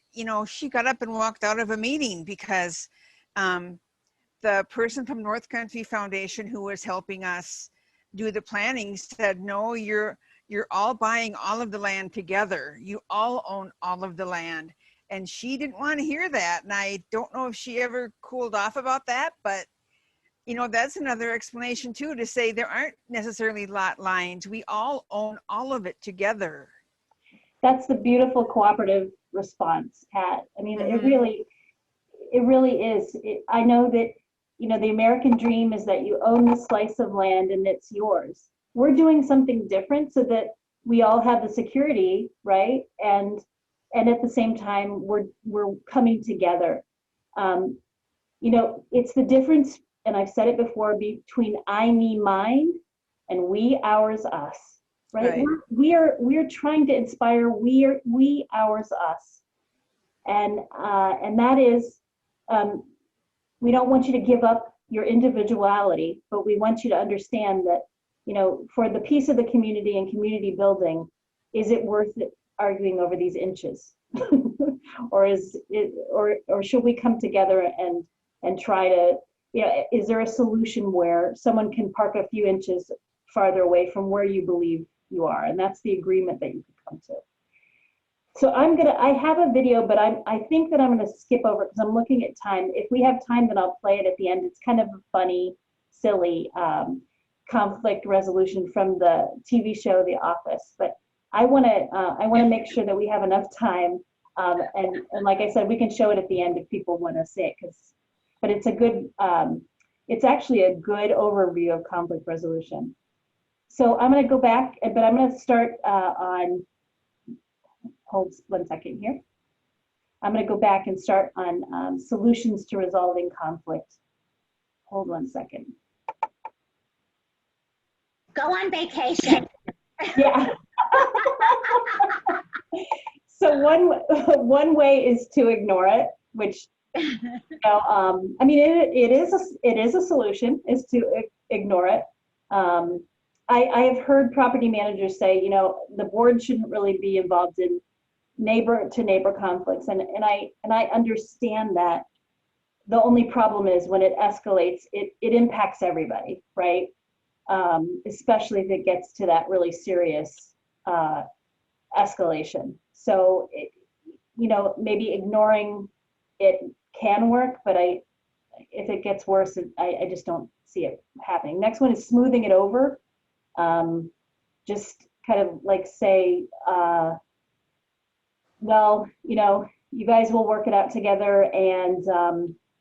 she got up and walked out of a meeting because the person from North Country Foundation who was helping us do the planning said, no, you're all buying all of the land together. You all own all of the land. And she didn't want to hear that. And I don't know if she ever cooled off about that, but you know, that's another explanation too, to say there aren't necessarily lot lines. We all own all of it together. That's the beautiful cooperative response, Pat. I mean, it really is. I know that, you know, the American dream is that you own the slice of land and it's yours. We're doing something different so that we all have the security, right? And at the same time, we're coming together. You know, it's the difference, and I've said it before, between I, me, mine, and we, ours, us. Right? We're trying to inspire we, ours, us, and that is, we don't want you to give up your individuality, but we want you to understand that, you know, for the peace of the community and community building, is it worth it arguing over these inches, or is it, or should we come together and try to, you know, is there a solution where someone can park a few inches farther away from where you believe you are? And that's the agreement that you could come to. So I have a video, but I think that I'm gonna skip over because I'm looking at time. If we have time, then I'll play it at the end. It's kind of a funny, silly conflict resolution from the TV show The Office. But I wanna make sure that we have enough time. And like I said, we can show it at the end if people wanna see it, but it's a good, it's actually a good overview of conflict resolution. So I'm going to go back, but I'm going to start on, hold 1 second here. I'm going to go back and start on solutions to resolving conflict. Hold 1 second. Go on vacation. Yeah. So one way is to ignore it, which, you know, I mean, it is a solution, is to ignore it. I have heard property managers say, you know, the board shouldn't really be involved in neighbor to neighbor conflicts, and I understand that. The only problem is when it escalates, it impacts everybody, right? Especially if it gets to that really serious escalation. So, you know, maybe ignoring it can work, but if it gets worse, I just don't see it happening. Next one is smoothing it over. Just kind of like say, well, you know, you guys will work it out together, and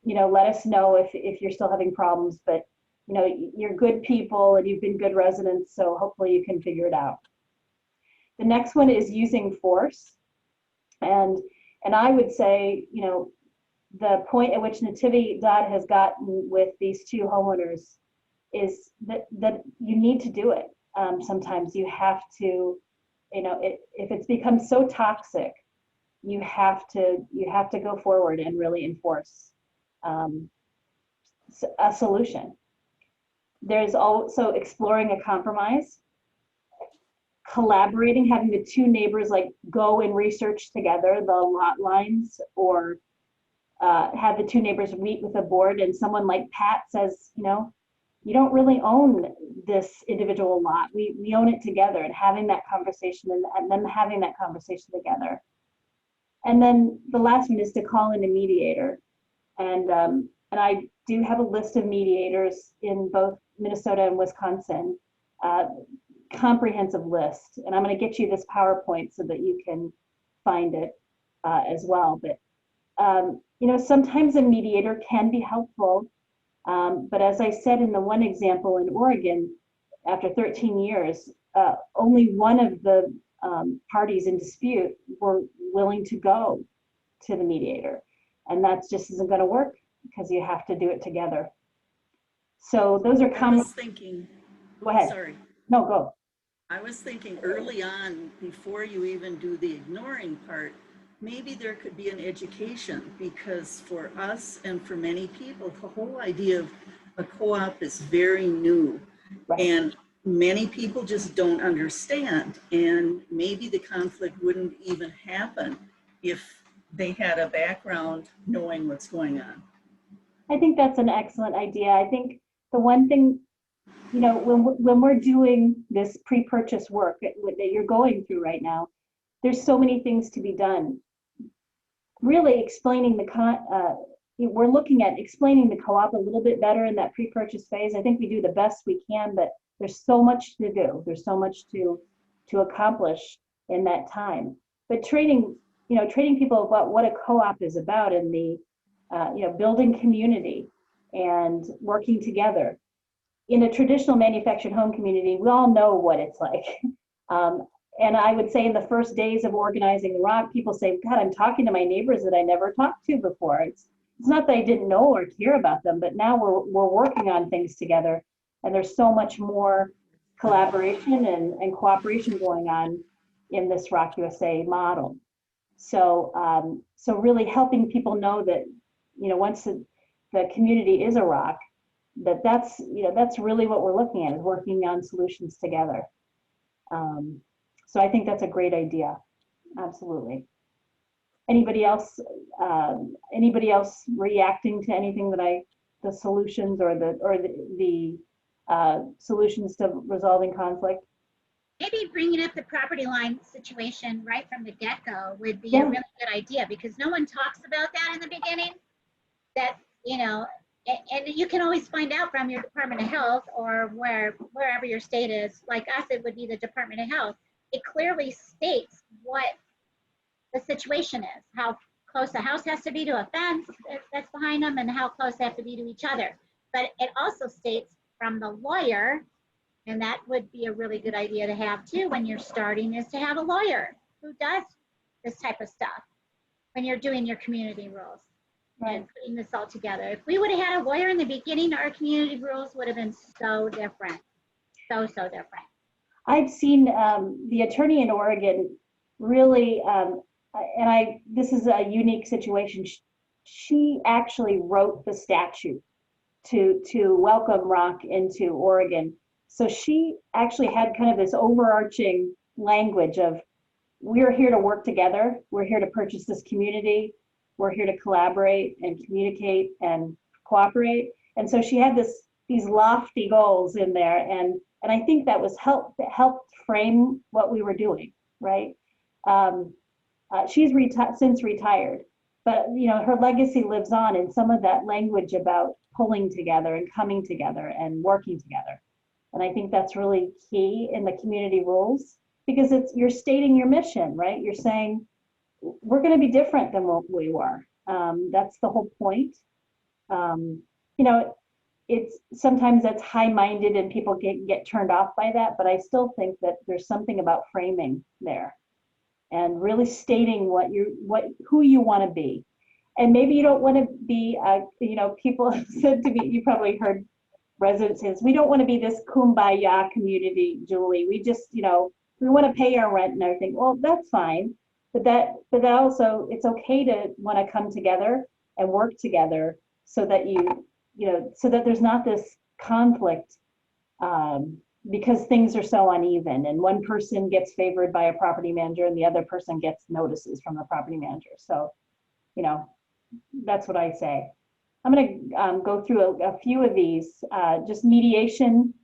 you know, let us know if you're still having problems, but you know, you're good people and you've been good residents, so hopefully you can figure it out. The next one is using force, and I would say, you know, the point at which Natividad has gotten with these two homeowners is that you need to do it. Sometimes you have to, you know, if it's become so toxic, you have to go forward and really enforce a solution. There's also exploring a compromise, collaborating, having the two neighbors like go and research together the lot lines, or have the two neighbors meet with a board, and someone like Pat says, you know, you don't really own this individual lot. We own it together, and having that conversation and them having that conversation together. And then the last one is to call in a mediator. And I do have a list of mediators in both Minnesota and Wisconsin, comprehensive list. And I'm going to get you this PowerPoint so that you can find it as well. But, you know, sometimes a mediator can be helpful. But as I said in the one example in Oregon, after 13 years, only one of the parties in dispute were willing to go to the mediator. And that just isn't going to work because you have to do it together. So those are common. I was thinking, go ahead. Sorry. No, go. I was thinking early on, before you even do the ignoring part, maybe there could be an education, because for us and for many people, the whole idea of a co-op is very new. Right. And many people just don't understand. And maybe the conflict wouldn't even happen if they had a background knowing what's going on. I think that's an excellent idea. I think the one thing, you know, when we're doing this pre-purchase work that you're going through right now, there's so many things to be done. Really explaining the we're looking at explaining the co-op a little bit better in that pre-purchase phase. I think we do the best we can, but there's so much to do. There's so much to accomplish in that time. But training people about what a co-op is about, and the building community and working together. In a traditional manufactured home community, we all know what it's like. And I would say in the first days of organizing the ROC, people say, God, I'm talking to my neighbors that I never talked to before. It's not that I didn't know or care about them, but now we're working on things together, and there's so much more collaboration and cooperation going on in this ROC USA model. So really helping people know that, once the community is a ROC, that's really what we're looking at, is working on solutions together. So I think that's a great idea. Absolutely. Anybody else reacting to anything that the solutions or the solutions to resolving conflict? Maybe bringing up the property line situation right from the get-go would be a really good idea, because no one talks about that in the beginning. That, and you can always find out from your Department of Health, or wherever your state is. Like us, it would be the Department of Health. It clearly states what the situation is, how close the house has to be to a fence that's behind them, and how close they have to be to each other. But it also states from the lawyer, and that would be a really good idea to have too when you're starting, is to have a lawyer who does this type of stuff when you're doing your community rules. Right. And putting this all together. If we would have had a lawyer in the beginning, our community rules would have been so different. So different. I've seen the attorney in Oregon really, this is a unique situation. She actually wrote the statute to welcome ROC into Oregon. So she actually had kind of this overarching language of, we're here to work together. We're here to purchase this community. We're here to collaborate and communicate and cooperate. And so she had these lofty goals in there, and I think that helped frame what we were doing, right? She's since retired, but her legacy lives on in some of that language about pulling together and coming together and working together. And I think that's really key in the community rules, because you're stating your mission, right? You're saying, we're going to be different than what we were. That's the whole point. It's sometimes that's high-minded and people get turned off by that, but I still think that there's something about framing there and really stating who you want to be. And maybe you don't want to be, people have said to me, you probably heard residents say, we don't want to be this kumbaya community, Julie. We just, we want to pay our rent and everything. Well, that's fine. But that also, it's okay to want to come together and work together so that so that there's not this conflict because things are so uneven and one person gets favored by a property manager and the other person gets notices from the property manager. So, that's what I say. I'm going to go through a few of these, just mediation.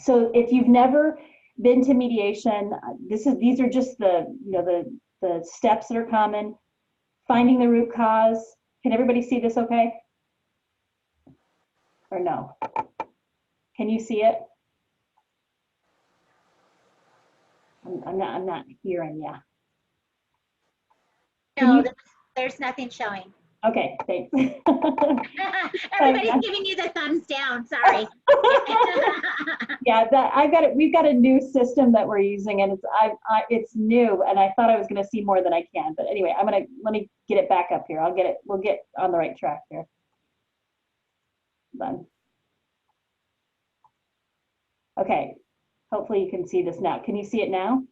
So if you've never been to mediation, these are just the steps that are common. Finding the root cause. Can everybody see this okay? Or no? Can you see it? I'm not hearing you. No, there's nothing showing. Okay, thanks. Everybody's giving you the thumbs down. Sorry. Yeah, we've got a new system that we're using, and it's new, and I thought I was going to see more than I can. But anyway, let me get it back up here. We'll get on the right track here. Done. Okay. Hopefully you can see this now. Can you see it now?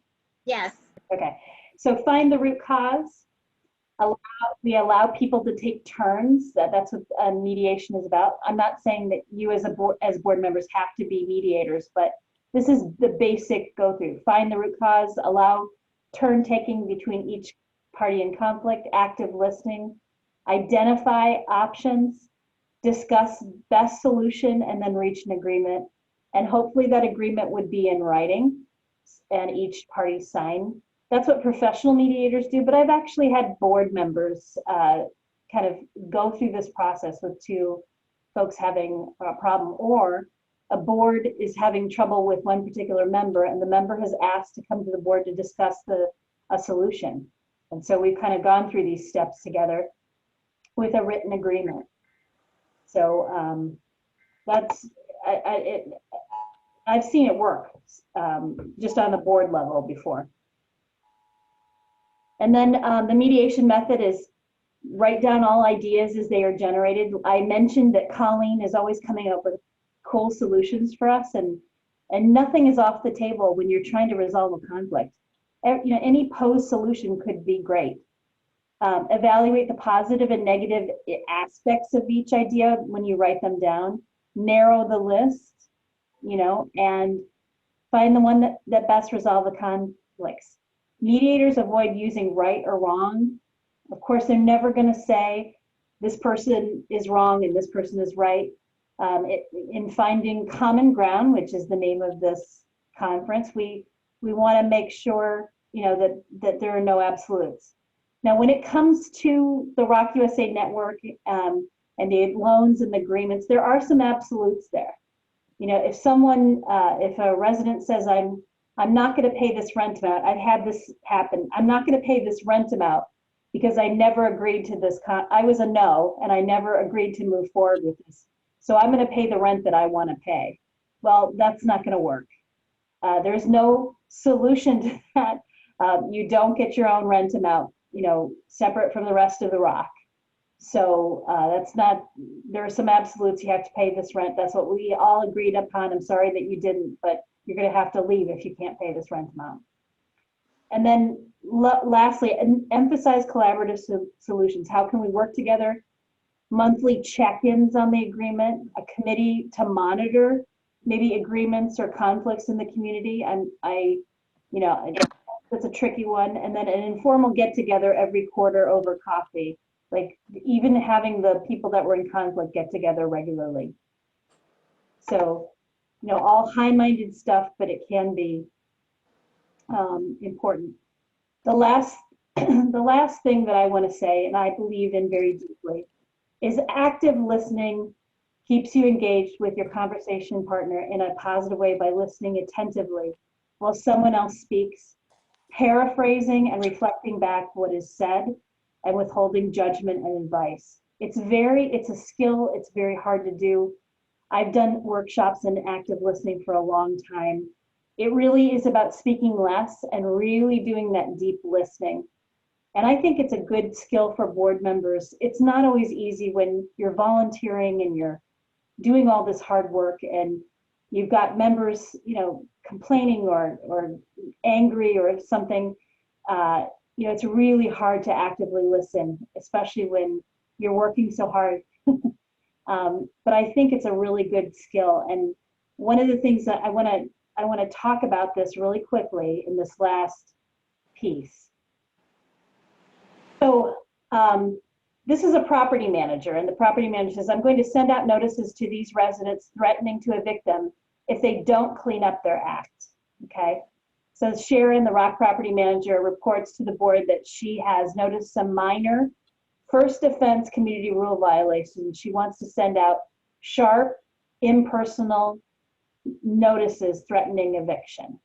Yes. Okay. So find the root cause. We allow people to take turns. That's what mediation is about. I'm not saying that you as board members have to be mediators, but this is the basic go through. Find the root cause, allow turn taking between each party in conflict, active listening, identify options, discuss best solution, and then reach an agreement. And hopefully that agreement would be in writing and each party sign. That's what professional mediators do, but I've actually had board members kind of go through this process with two folks having a problem, or a board is having trouble with one particular member and the member has asked to come to the board to discuss a solution. And so we've kind of gone through these steps together with a written agreement. So that's, I've seen it work just on the board level before. And then the mediation method is write down all ideas as they are generated. I mentioned that Colleen is always coming up with cool solutions for us, and nothing is off the table when you're trying to resolve a conflict. You know, any posed solution could be great. Evaluate the positive and negative aspects of each idea when you write them down. Narrow the list, you know, and find the one that best resolve the conflicts. Mediators avoid using right or wrong. Of course, they're never going to say this person is wrong and this person is right. In finding common ground, which is the name of this conference, we want to make sure, you know, that there are no absolutes. Now, when it comes to the Rock USA Network and the loans and the agreements, there are some absolutes there. You know, if someone, if a resident says, I'm not going to pay this rent amount, I've had this happen, I'm not going to pay this rent amount because I never agreed to this, I was a no, and I never agreed to move forward with this. So I'm going to pay the rent that I want to pay. Well, that's not going to work. There's no solution to that. You don't get your own rent amount, you know, separate from the rest of the Rock. So that's not, there are some absolutes. You have to pay this rent. That's what we all agreed upon. I'm sorry that you didn't, but you're going to have to leave if you can't pay this rent amount. And then lastly, emphasize collaborative solutions. How can we work together? Monthly check-ins on the agreement, a committee to monitor maybe agreements or conflicts in the community. And you know, that's a tricky one. And then an informal get-together every quarter over coffee, like even having the people that were in conflict get together regularly. So, you know, all high-minded stuff, but it can be important. The last thing that I want to say, and I believe in very deeply, is active listening keeps you engaged with your conversation partner in a positive way by listening attentively while someone else speaks, paraphrasing and reflecting back what is said, and withholding judgment and advice. It's a skill, it's very hard to do. I've done workshops in active listening for a long time. It really is about speaking less and really doing that deep listening. And I think it's a good skill for board members. It's not always easy when you're volunteering and you're doing all this hard work and you've got members, you know, complaining or angry or something. You know, it's really hard to actively listen, especially when you're working so hard. But I think it's a really good skill. And one of the things that I want to talk about this really quickly in this last piece. So this is a property manager, and the property manager says, I'm going to send out notices to these residents threatening to evict them if they don't clean up their act, okay? So Sharon, the Rock property manager, reports to the board that she has noticed some minor first offense community rule violations. She wants to send out sharp, impersonal notices threatening eviction.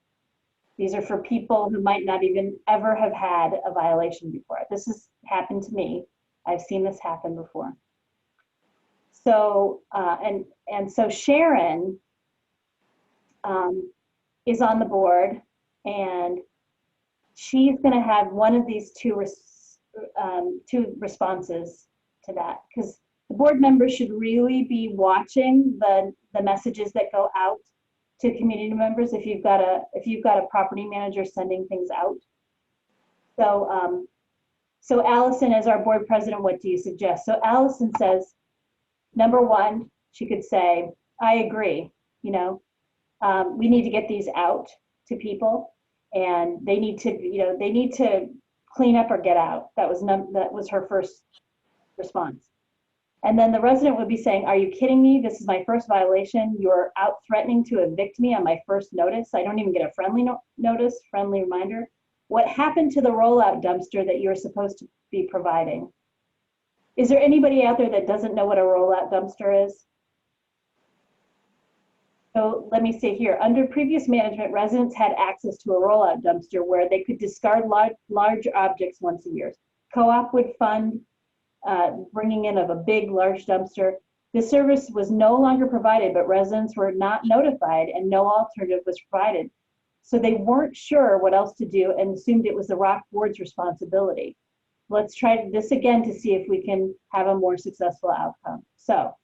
These are for people who might not even ever have had a violation before. This has happened to me. I've seen this happen before. So, and so Sharon is on the board, and she's gonna have one of these two responses to that, because the board members should really be watching the messages that go out to community members if you've got a property manager sending things out. So so Allison, as our board president, what do you suggest? So Allison says, number one, she could say, I agree, you know, we need to get these out to people, and they need to, you know, they need to clean up or get out. That was her first response. And then the resident would be saying, are you kidding me? This is my first violation. You're out threatening to evict me on my first notice. I don't even get a friendly notice, friendly reminder. What happened to the rollout dumpster that you're supposed to be providing? Is there anybody out there that doesn't know what a rollout dumpster is? So let me say here, under previous management, residents had access to a rollout dumpster where they could discard large objects once a year. Co-op would fund bringing in of a big, large dumpster. This service was no longer provided, but residents were not notified and no alternative was provided. So they weren't sure what else to do and assumed it was the Rock Board's responsibility. Let's try this again to see if we can have a more successful outcome. So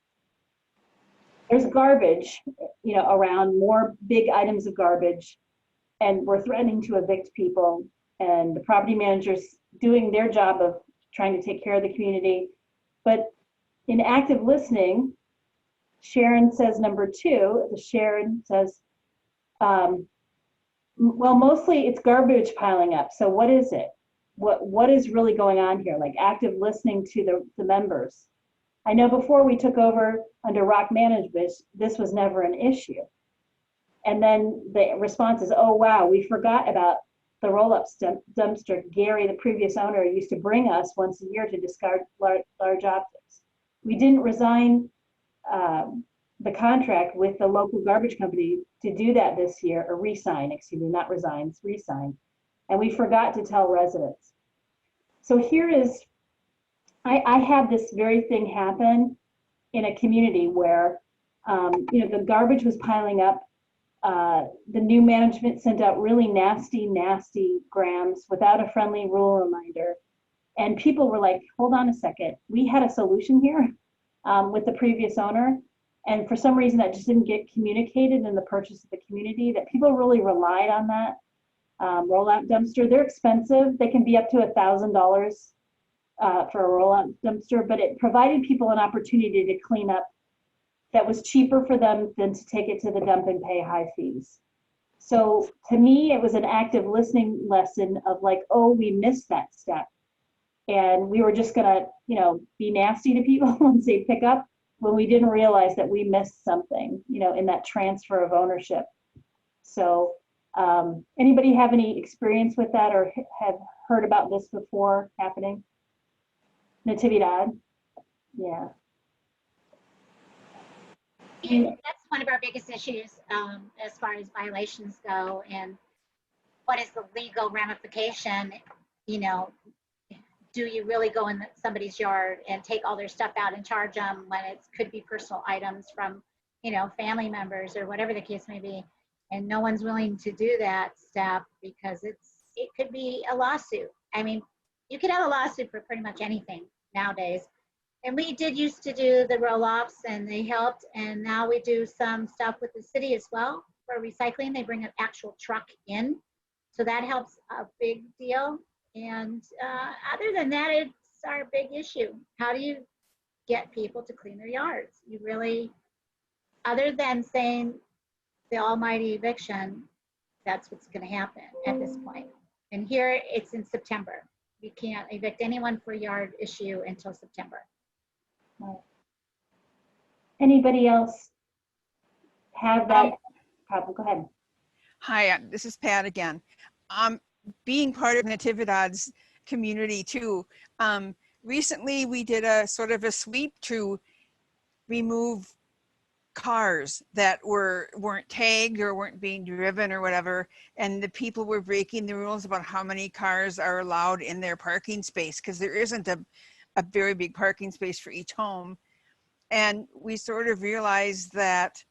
there's garbage, around, more big items of garbage, and we're threatening to evict people, and the property manager's doing their job of trying to take care of the community. But in active listening, Sharon says number 2, Sharon says, well, mostly it's garbage piling up. So what is it? What is really going on here? Like active listening to the members. I know before we took over under Rock Management, this was never an issue. And then the response is, oh, wow, we forgot about the roll-up dumpster Gary, the previous owner, used to bring us once a year to discard large objects. We didn't resign the contract with the local garbage company to do that this year, or re-sign, excuse me, not resign, it's re-sign. And we forgot to tell residents. So here is, I had this very thing happen in a community where, the garbage was piling up. The new management sent out really nasty grams without a friendly rule reminder. And people were like, hold on a second. We had a solution here with the previous owner. And for some reason that just didn't get communicated in the purchase of the community, that people really relied on that rollout dumpster. They're expensive. They can be up to $1,000 for a rollout dumpster, but it provided people an opportunity to clean up that was cheaper for them than to take it to the dump and pay high fees. So to me, it was an active listening lesson of like, oh, we missed that step. And we were just gonna, be nasty to people and say pick up, when we didn't realize that we missed something, in that transfer of ownership. So anybody have any experience with that or have heard about this before happening? Natividad? Yeah. And that's one of our biggest issues as far as violations go, and what is the legal ramification. Do you really go in somebody's yard and take all their stuff out and charge them when it could be personal items from family members or whatever the case may be, and no one's willing to do that step because it could be a lawsuit. I mean, you could have a lawsuit for pretty much anything nowadays. And we did used to do the roll-offs and they helped, and now we do some stuff with the city as well for recycling. They bring an actual truck in, so that helps a big deal. And other than that, it's our big issue. How do you get people to clean their yards? You really, other than saying the almighty eviction, that's what's going to happen at this point. And here it's in September. We can't evict anyone for yard issue until September. Anybody else have that problem? Go ahead. Hi, this is Pat again. Being part of Natividad's community too, recently we did a sort of a sweep to remove cars that weren't tagged or weren't being driven or whatever, and the people were breaking the rules about how many cars are allowed in their parking space, because there isn't a very big parking space for each home. And we sort of realized that,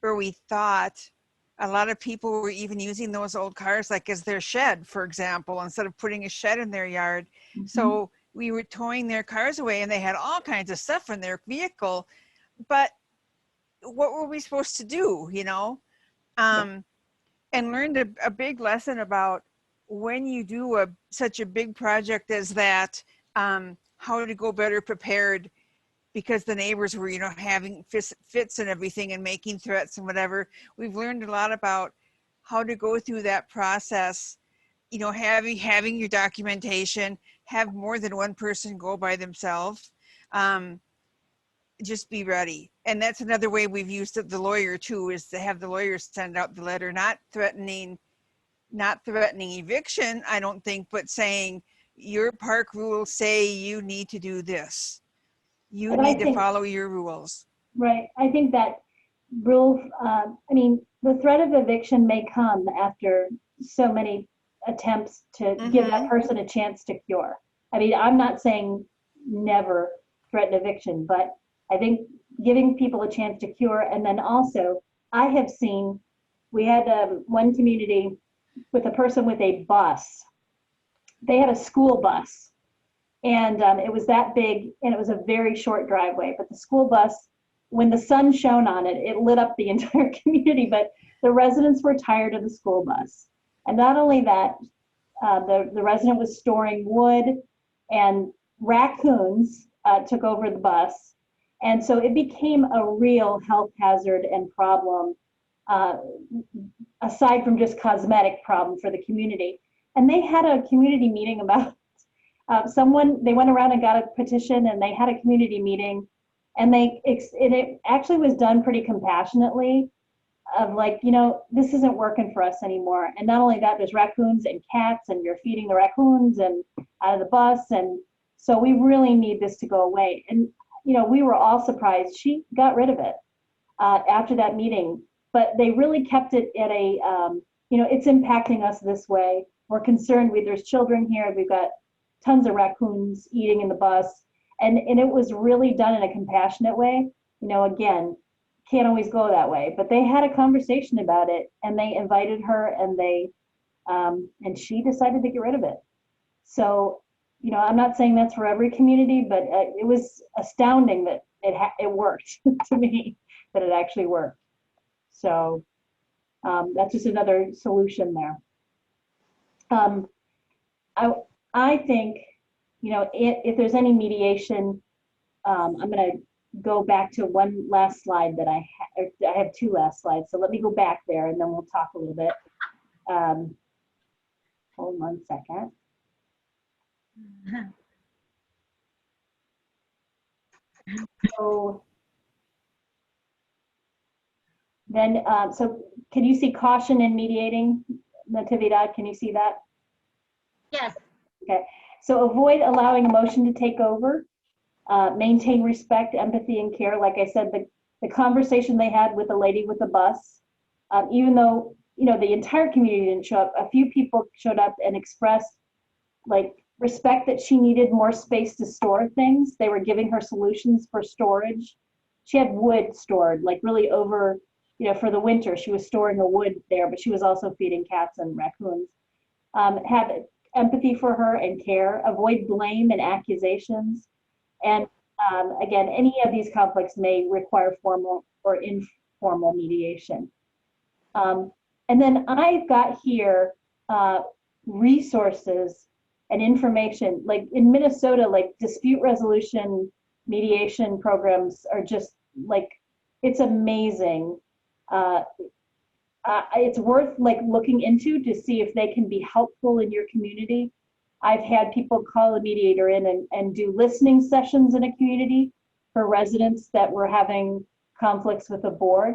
or we thought, a lot of people were even using those old cars like as their shed, for example, instead of putting a shed in their yard. Mm-hmm. So we were towing their cars away and they had all kinds of stuff in their vehicle. But what were we supposed to do, And learned a big lesson about when you do such a big project as that, how to go better prepared, because the neighbors were, having fits and everything and making threats and whatever. We've learned a lot about how to go through that process, having your documentation, have more than one person go by themselves. Just be ready. And that's another way we've used the lawyer too, is to have the lawyer send out the letter, not threatening eviction, I don't think, but saying, your park rules say you need to do this. You And I need to think- follow your rules. Right. I think that rule, I mean, the threat of eviction may come after so many attempts to give that person a chance to cure. I mean, I'm not saying never threaten eviction, but I think giving people a chance to cure. And then also, I have seen, we had one community with a person with a bus. They had a school bus, and it was that big, and it was a very short driveway, but the school bus, when the sun shone on it, it lit up the entire community, but the residents were tired of the school bus. And not only that, the resident was storing wood, and raccoons took over the bus. And so it became a real health hazard and problem, aside from just cosmetic problem for the community. And they had a community meeting about they went around and got a petition, and they had a community meeting, and it actually was done pretty compassionately, of like, you know, this isn't working for us anymore. And not only that, there's raccoons and cats, and you're feeding the raccoons and out of the bus. And so we really need this to go away. And, you know, we were all surprised. She got rid of it after that meeting, but they really kept it at a, you know, it's impacting us this way. We're concerned there's children here. We've got tons of raccoons eating in the bus. And it was really done in a compassionate way. You know, again, can't always go that way, but they had a conversation about it, and they invited her, and and she decided to get rid of it. So, you know, I'm not saying that's for every community, but it was astounding that it worked to me, that it actually worked. So that's just another solution there. I think, you know, if there's any mediation, I'm going to go back to one last slide that I have two last slides. So let me go back there, and then we'll talk a little bit. Hold 1 second. So then, so can you see caution in mediating, Natividad? Can you see that? Yes. Okay. So avoid allowing emotion to take over. Maintain respect, empathy, and care. Like I said, the conversation they had with the lady with the bus, even though, you know, the entire community didn't show up, a few people showed up and expressed like respect that she needed more space to store things. They were giving her solutions for storage. She had wood stored, like really over, you know, for the winter, she was storing the wood there, but she was also feeding cats and raccoons. Have empathy for her and care. Avoid blame and accusations. And again, any of these conflicts may require formal or informal mediation. And then I've got here resources and information. Like in Minnesota, like dispute resolution mediation programs are just like, it's amazing. It's worth like looking into to see if they can be helpful in your community. I've had people call a mediator in and do listening sessions in a community for residents that were having conflicts with the board.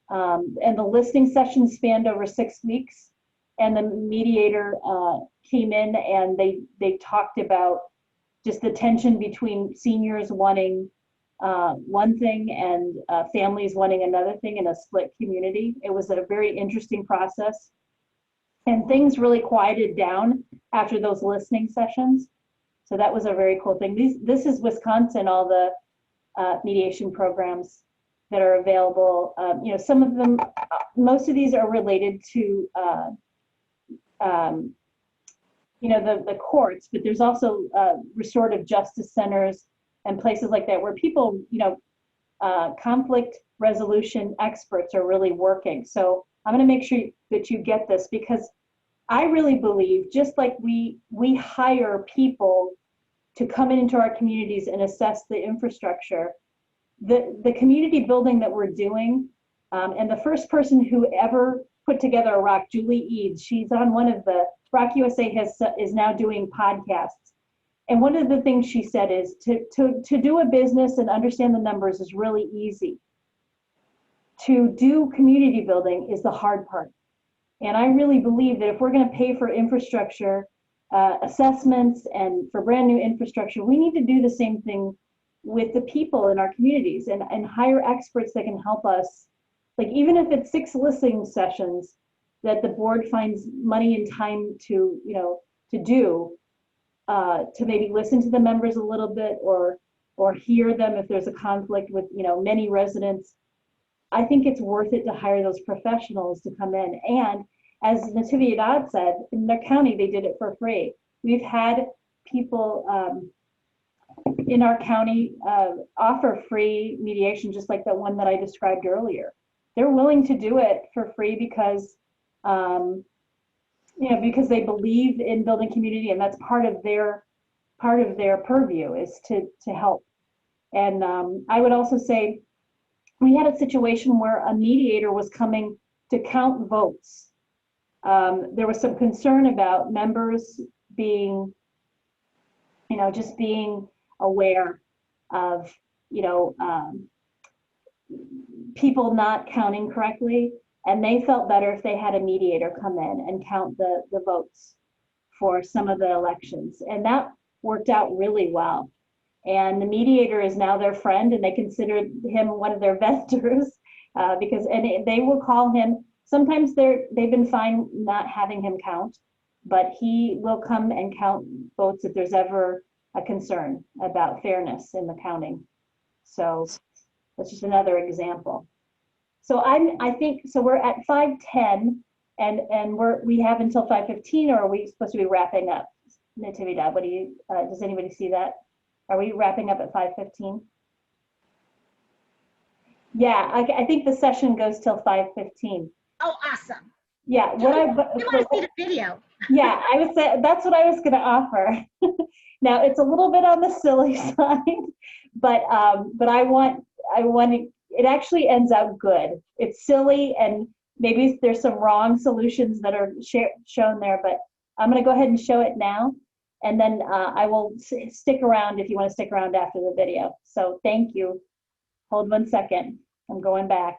And the listening sessions spanned over 6 weeks. And the mediator came in, and they talked about just the tension between seniors wanting one thing and families wanting another thing in a split community. It was a very interesting process. And things really quieted down after those listening sessions. So that was a very cool thing. This is Wisconsin, all the mediation programs that are available. You know, some of them, most of these are related to, you know, the courts, but there's also restorative justice centers and places like that where people, you know, conflict resolution experts are really working. So I'm going to make sure that you get this, because I really believe, just like we hire people to come into our communities and assess the infrastructure, the community building that we're doing, and the first person who ever put together a ROC, Julie Eads, she's on one of the, ROC USA is now doing podcasts. And one of the things she said is to do a business and understand the numbers is really easy. To do community building is the hard part. And I really believe that if we're going to pay for infrastructure assessments and for brand new infrastructure, we need to do the same thing with the people in our communities and hire experts that can help us. Like even if it's 6 listening sessions that the board finds money and time to, to do, to maybe listen to the members a little bit or hear them if there's a conflict with, many residents. I think it's worth it to hire those professionals to come in. And as Natividad said, in their county, they did it for free. We've had people in our county offer free mediation, just like the one that I described earlier. They're willing to do it for free because, because they believe in building community, and that's part of their purview is to help. And I would also say we had a situation where a mediator was coming to count votes. There was some concern about members being, just being aware of, people not counting correctly, and they felt better if they had a mediator come in and count the votes for some of the elections, and that worked out really well. And the mediator is now their friend, and they consider him one of their vendors because they will call him. Sometimes they've been fine not having him count, but he will come and count votes if there's ever a concern about fairness in the counting. So that's just another example. So I think so. We're at 5:10, and we have until 5:15, or are we supposed to be wrapping up? Natividad, what do you? Does anybody see that? Are we wrapping up at 5:15? Yeah, I think the session goes till 5:15. Oh, awesome. Yeah, we want to see the video. Yeah, I would say that's what I was going to offer. Now it's a little bit on the silly side, but I want to. It actually ends out good. It's silly, and maybe there's some wrong solutions that are shown there, but I'm going to go ahead and show it now, and then I will stick around if you want to stick around after the video. So thank you. Hold 1 second. I'm going back.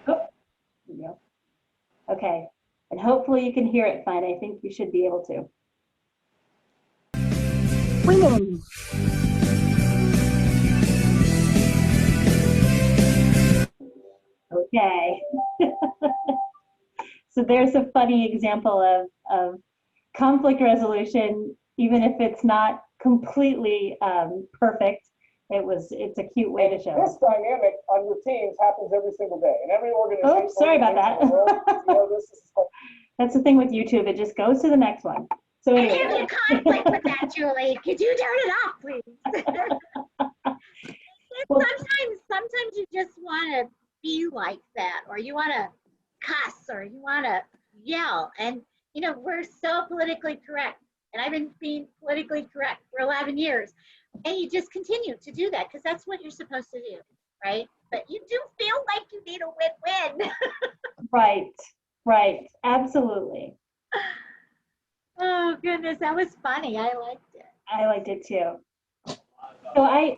Oh, there we go. Okay, and hopefully you can hear it fine. I think you should be able to. Okay. So there's a funny example of conflict resolution, even if it's not completely perfect. It's a cute way to show. This dynamic on your teams happens every single day, and every organization. Oh, sorry about that. That's the thing with YouTube. It just goes to the next one. So anyway. I'm having a conflict with that, Julie. Could you turn it off, please? Sometimes you just want to be like that, or you want to cuss, or you want to yell, and we're so politically correct, and I've been being politically correct for 11 years, and you just continue to do that because that's what you're supposed to do, right? But you do feel like you need a win-win. Right, absolutely. Oh goodness, that was funny. I liked it. I liked it too. So I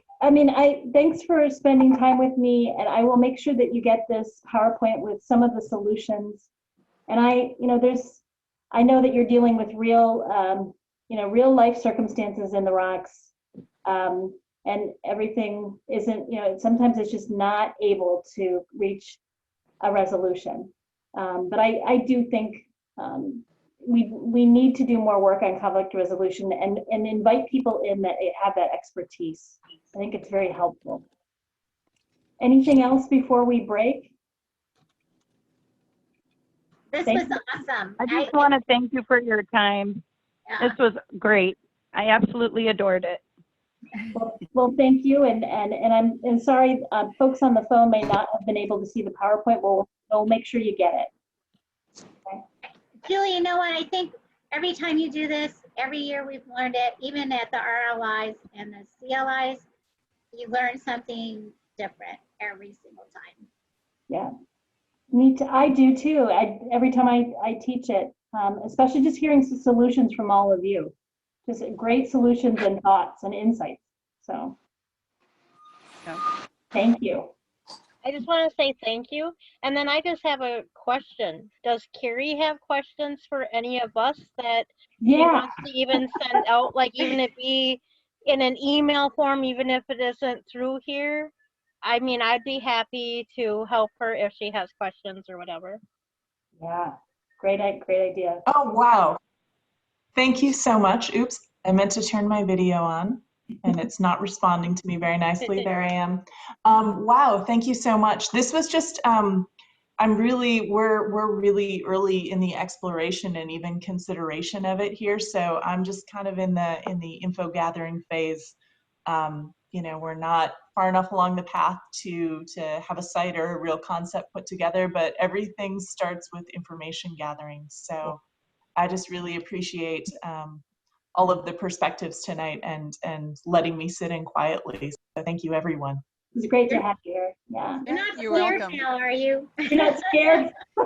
thanks for spending time with me, and I will make sure that you get this PowerPoint with some of the solutions. And I know that you're dealing with real, real life circumstances in the rocks, and everything isn't, sometimes it's just not able to reach a resolution. But I do think we need to do more work on conflict resolution and invite people in that have that expertise. I think it's very helpful. Anything else before we break? This was awesome. I just want to thank you for your time. Yeah. This was great. I absolutely adored it. Well, thank you, and I'm sorry, folks on the phone may not have been able to see the PowerPoint. We'll make sure you get it. Okay. Julie, you know what? I think every time you do this, every year we've learned it, even at the RLIs and the CLIs, you learn something different every single time. Yeah, I do too. Every time I teach it, especially just hearing some solutions from all of you. Just great solutions and thoughts and insights. So Yeah. thank you. I just want to say thank you. And then I just have a question. Does Carrie have questions for any of us that she Yeah. wants to even send out, like even if it be in an email form, even if it isn't through here? I mean, I'd be happy to help her if she has questions or whatever. Yeah. Great idea. Oh, wow. Thank you so much. Oops, I meant to turn my video on and it's not responding to me very nicely. There I am. Wow, thank you so much. This was just, we're really early in the exploration and even consideration of it here. So I'm just kind of in the info gathering phase. You know, we're not far enough along the path to have a site or a real concept put together, but everything starts with information gathering. So I just really appreciate all of the perspectives tonight and letting me sit in quietly. So thank you, everyone. It's great to have you here. Yeah. You're not You're scared welcome. now, are you? You're not scared? So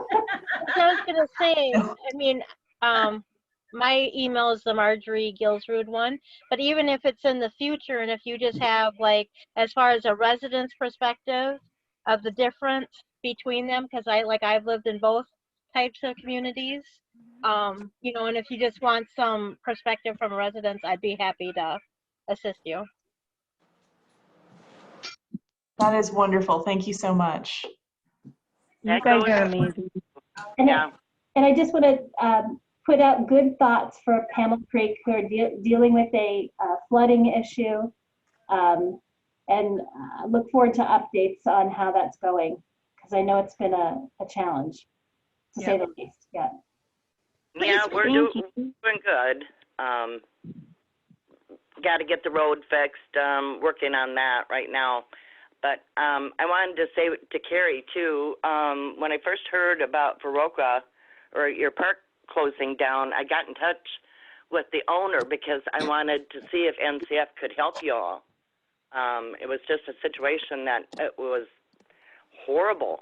I was gonna say, I mean, my email is the Marjorie Gilsrud one, but even if it's in the future, and if you just have like, as far as a resident's perspective of the difference between them, because I've lived in both types of communities, you know, and if you just want some perspective from residents, I'd be happy to assist you. That is wonderful. Thank you so much. You guys are amazing. And, Yeah. and I just want to put out good thoughts for Pamela Creek, who are dealing with a flooding issue, and look forward to updates on how that's going, because I know it's been a challenge, to say the least. Yeah. Yeah, we're doing good. Got to get the road fixed. Working on that right now. But I wanted to say to Carrie too, when I first heard about Viroqua or your park closing down, I got in touch with the owner because I wanted to see if NCF could help you all. It was just a situation that it was horrible.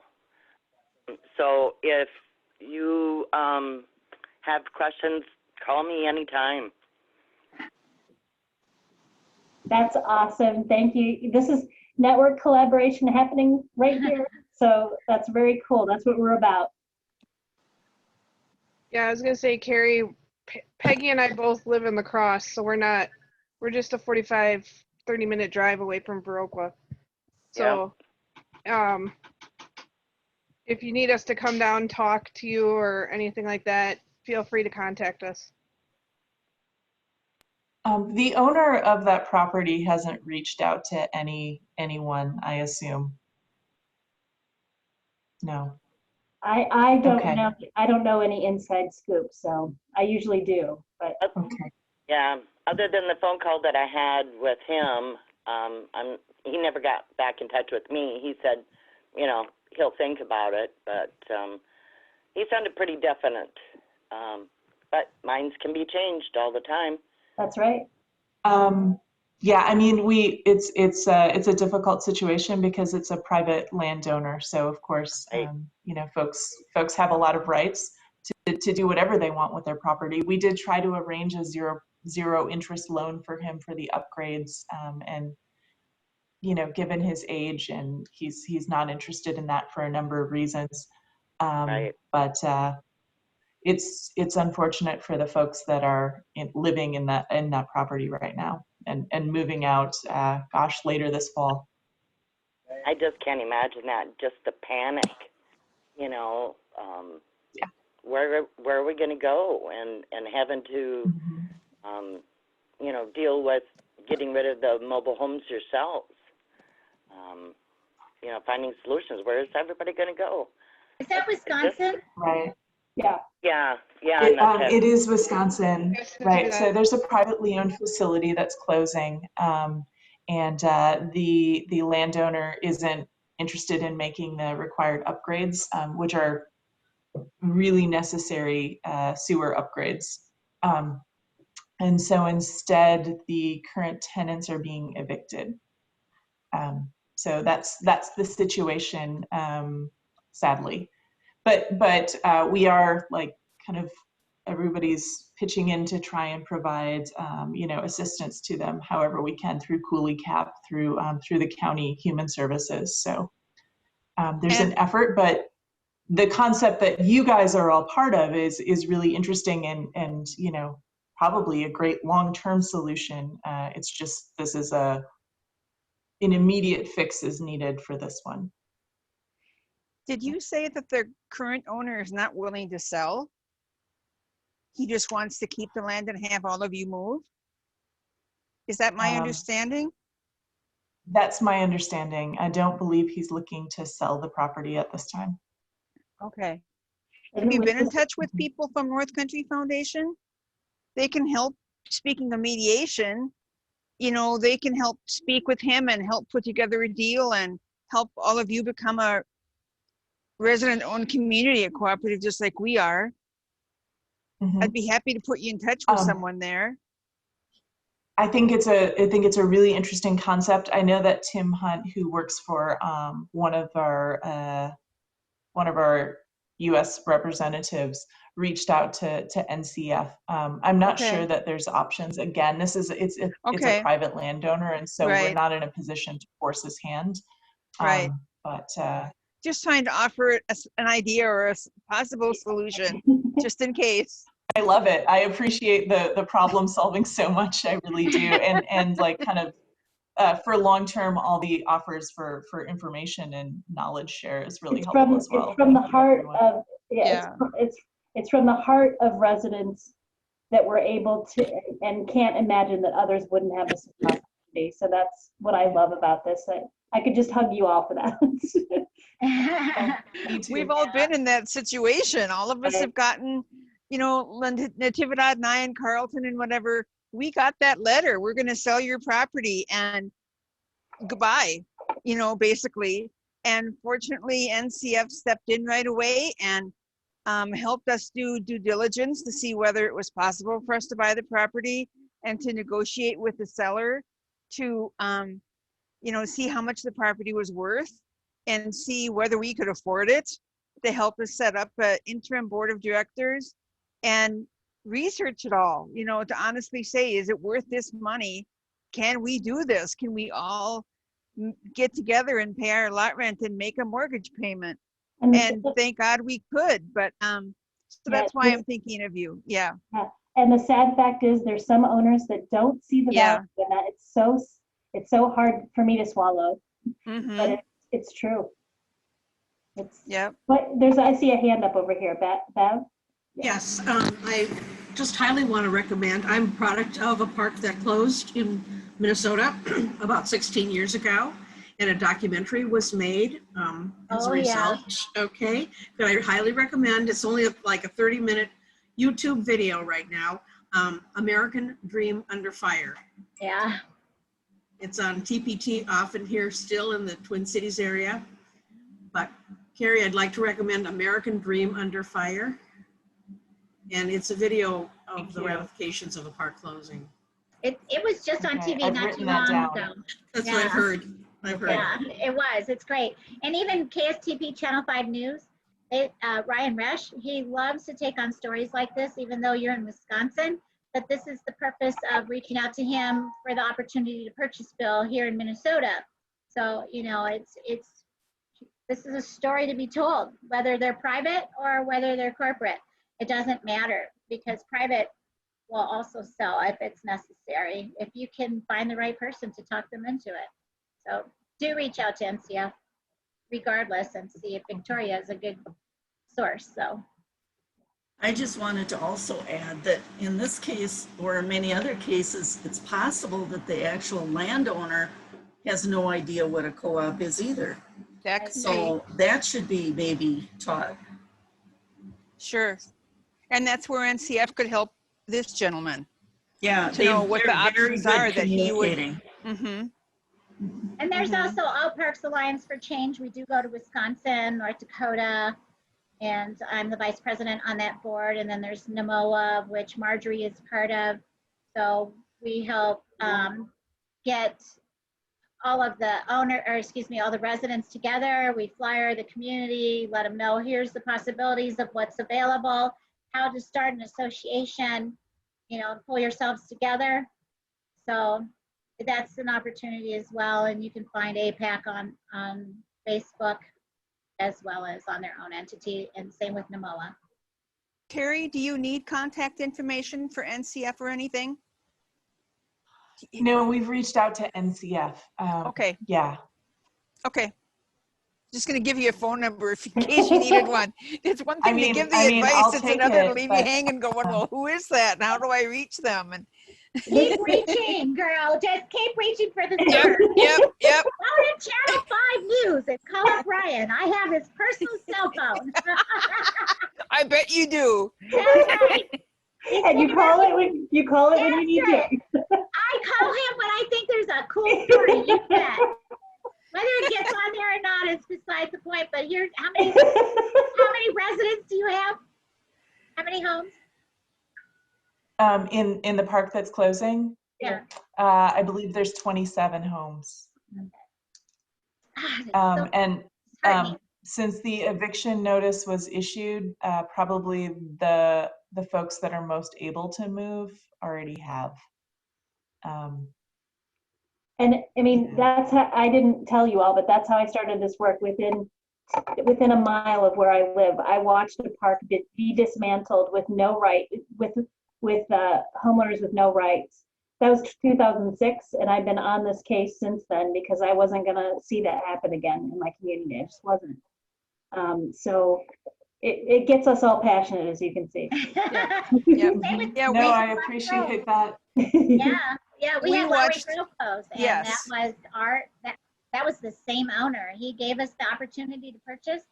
So if you have questions, call me anytime. That's awesome. Thank you. This is network collaboration happening right here. So that's very cool. That's what we're about. Yeah, I was gonna say, Carrie, Peggy and I both live in La Crosse, so we're just a 45, 30-minute drive away from Viroqua. So, if you need us to come down, talk to you or anything like that, feel free to contact us. The owner of that property hasn't reached out to anyone, I assume. No. I don't Okay. know. I don't know any inside scoop, so I usually do. But okay. Yeah. Other than the phone call that I had with him, he never got back in touch with me. He said, you know, he'll think about it, but he sounded pretty definite. But minds can be changed all the time. That's right. Yeah, I mean, it's a difficult situation because it's a private landowner. So of course, you know, folks have a lot of rights to do whatever they want with their property. We did try to arrange a zero interest loan for him for the upgrades, and you know, given his age, and he's not interested in that for a number of reasons. But it's unfortunate for the folks that are living in that property right now and moving out, gosh, later this fall. I just can't imagine that. Just the panic, you know. Where are we going to go? And having to, you know, deal with getting rid of the mobile homes yourselves. You know, finding solutions. Where is everybody going to go? Is that Wisconsin? Right. Yeah. Yeah. It is Wisconsin, right? So there's a privately owned facility that's closing, and the landowner isn't interested in making the required upgrades, which are really necessary sewer upgrades. And so instead, the current tenants are being evicted. So that's the situation, sadly. But we are like kind of everybody's pitching in to try and provide, you know, assistance to them however we can through CooleyCap, through the county human services. So there's an effort, but the concept that you guys are all part of is really interesting and you know, probably a great long-term solution. It's just this is an immediate fix is needed for this one. Did you say that the current owner is not willing to sell? He just wants to keep the land and have all of you move? Is that my understanding? That's my understanding. I don't believe he's looking to sell the property at this time. Okay. Have you been in touch with people from North Country Foundation? They can help. Speaking of mediation, you know, they can help speak with him and help put together a deal and help all of you become a resident-owned community, a cooperative, just like we are. I'd be happy to put you in touch with someone there. I think it's a really interesting concept. I know that Tim Hunt, who works for one of our U.S. representatives, reached out to NCF. I'm not sure that there's options. Again, it's a private landowner, and so we're not in a position to force his hand. But just trying to offer an idea or a possible solution, just in case. I love it. I appreciate the problem solving so much. I really do. And like kind of for long term, all the offers for information and knowledge share is really helpful as well. It's from the heart of it's from the heart of residents that we're able to and can't imagine that others wouldn't have this opportunity. So that's what I love about this. I could just hug you all for that. We've all been in that situation. All of us have gotten, you know, Natividad and I and Carlton and whatever, we got that letter. We're going to sell your property and goodbye, you know, basically. And fortunately, NCF stepped in right away and helped us do due diligence to see whether it was possible for us to buy the property and to negotiate with the seller to, you know, see how much the property was worth and see whether we could afford it, to help us set up an interim board of directors and research it all, you know, to honestly say, is it worth this money? Can we do this? Can we all get together and pay our lot rent and make a mortgage payment? And thank God we could, but so that's why I'm thinking of you. Yeah. And the sad fact is there's some owners that don't see the value in that. It's so hard for me to swallow, but it's true. But I see a hand up over here, Bev. Yes, I just highly want to recommend. I'm a product of a park that closed in Minnesota about 16 years ago, and a documentary was made as a result. Okay, that I highly recommend. It's only like a 30-minute YouTube video right now. American Dream Under Fire. Yeah. It's on TPT, often here still in the Twin Cities area. But Carrie, I'd like to recommend American Dream Under Fire. And it's a video of the ramifications of a park closing. It was just on TV not too long ago. That's what I've heard. Yeah, it was. It's great. And even KSTP Channel 5 News, Ryan Resch, he loves to take on stories like this, even though you're in Wisconsin. But this is the purpose of reaching out to him for the opportunity to purchase bill here in Minnesota. So, you know, this is a story to be told, whether they're private or whether they're corporate. It doesn't matter, because private will also sell if it's necessary, if you can find the right person to talk them into it. So do reach out to NCF regardless and see if Victoria is a good source. So I just wanted to also add that in this case, or in many other cases, it's possible that the actual landowner has no idea what a co-op is either. So that should be maybe taught. Sure. And that's where NCF could help this gentleman. Yeah, to know what the options are that he would. And there's also All Parks Alliance for Change. We do go to Wisconsin, North Dakota, and I'm the vice president on that board. And then there's NMOA, which Marjorie is part of. So we help get all of the all the residents together. We flyer the community, let them know here's the possibilities of what's available. how to start an association, pull yourselves together. So that's an opportunity as well. And you can find APAC on Facebook as well as on their own entity, and same with NAMOA. Terry, do you need contact information for NCF or anything? No, we've reached out to NCF. Okay. Yeah. Okay. Just going to give you a phone number if in case you needed one. It's one thing to give the advice, I'll it's take another to it, leave but, you hanging going, well, who is that and how do I reach them? And keep reaching, girl. Just keep reaching for the Yep, number. yep. Go to Channel 5 News and call up Brian. I have his personal cell phone. I bet you do. That's right. And you call it when you need right. it. I call him when I think there's a cool story. You bet. Whether it gets on there or not is besides the point. But how many residents do you have? How many homes? In the park that's closing? Yeah. I believe there's 27 homes. Since the eviction notice was issued, probably the folks that are most able to move already have. And I mean, that's how, I didn't tell you all, but that's how I started this work. Within a mile of where I live, I watched a park be dismantled with no right, with homeowners with no rights. That was 2006, and I've been on this case since then because I wasn't gonna see that happen again in my community. I just wasn't. So it gets us all passionate, as you can see. No, I appreciate that. Yeah, we had Lowry Grove close, and yes. that was the same owner. He gave us the opportunity to purchase,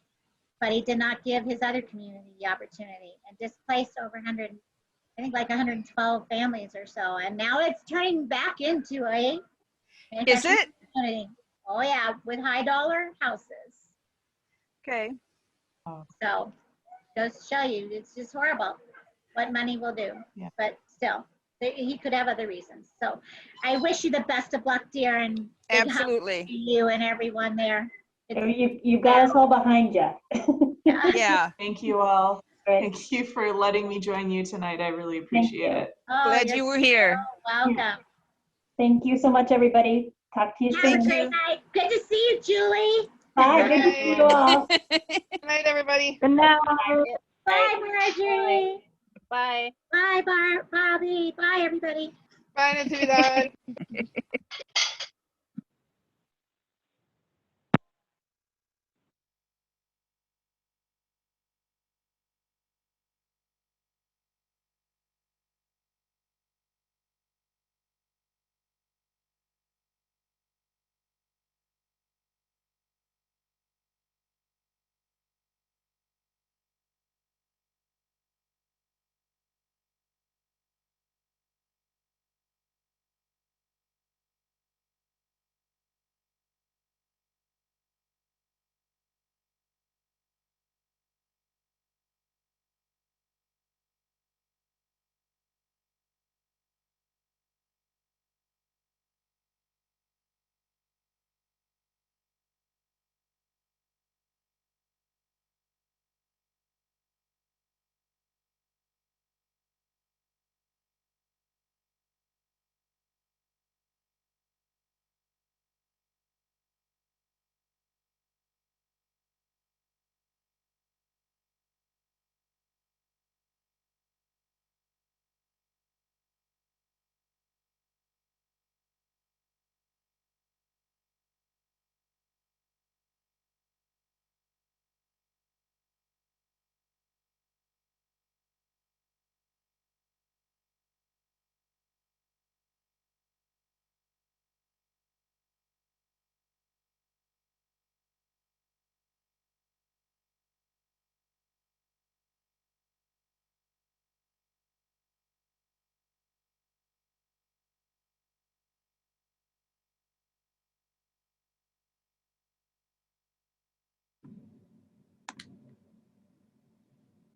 but he did not give his other community the opportunity, and displaced over 112 families or so. And now it's turning back into a community. Oh yeah, with high dollar houses. Okay. So just show you, it's just horrible what money will do. Yeah. But still, he could have other reasons. So I wish you the best of luck, dear, and absolutely to you and everyone there. You've got us all behind you. Yeah. Thank you all. Thank you for letting me join you tonight. I really appreciate it. Oh, glad you were here. Welcome. Thank you so much, everybody. Talk to you soon. Have a great night. Good to see you, Julie. Bye. Good to see you all. Good night, everybody. Good night. Bye, Marjorie. Bye. Bye, Bobby. Bye, everybody. Bye, Natividad.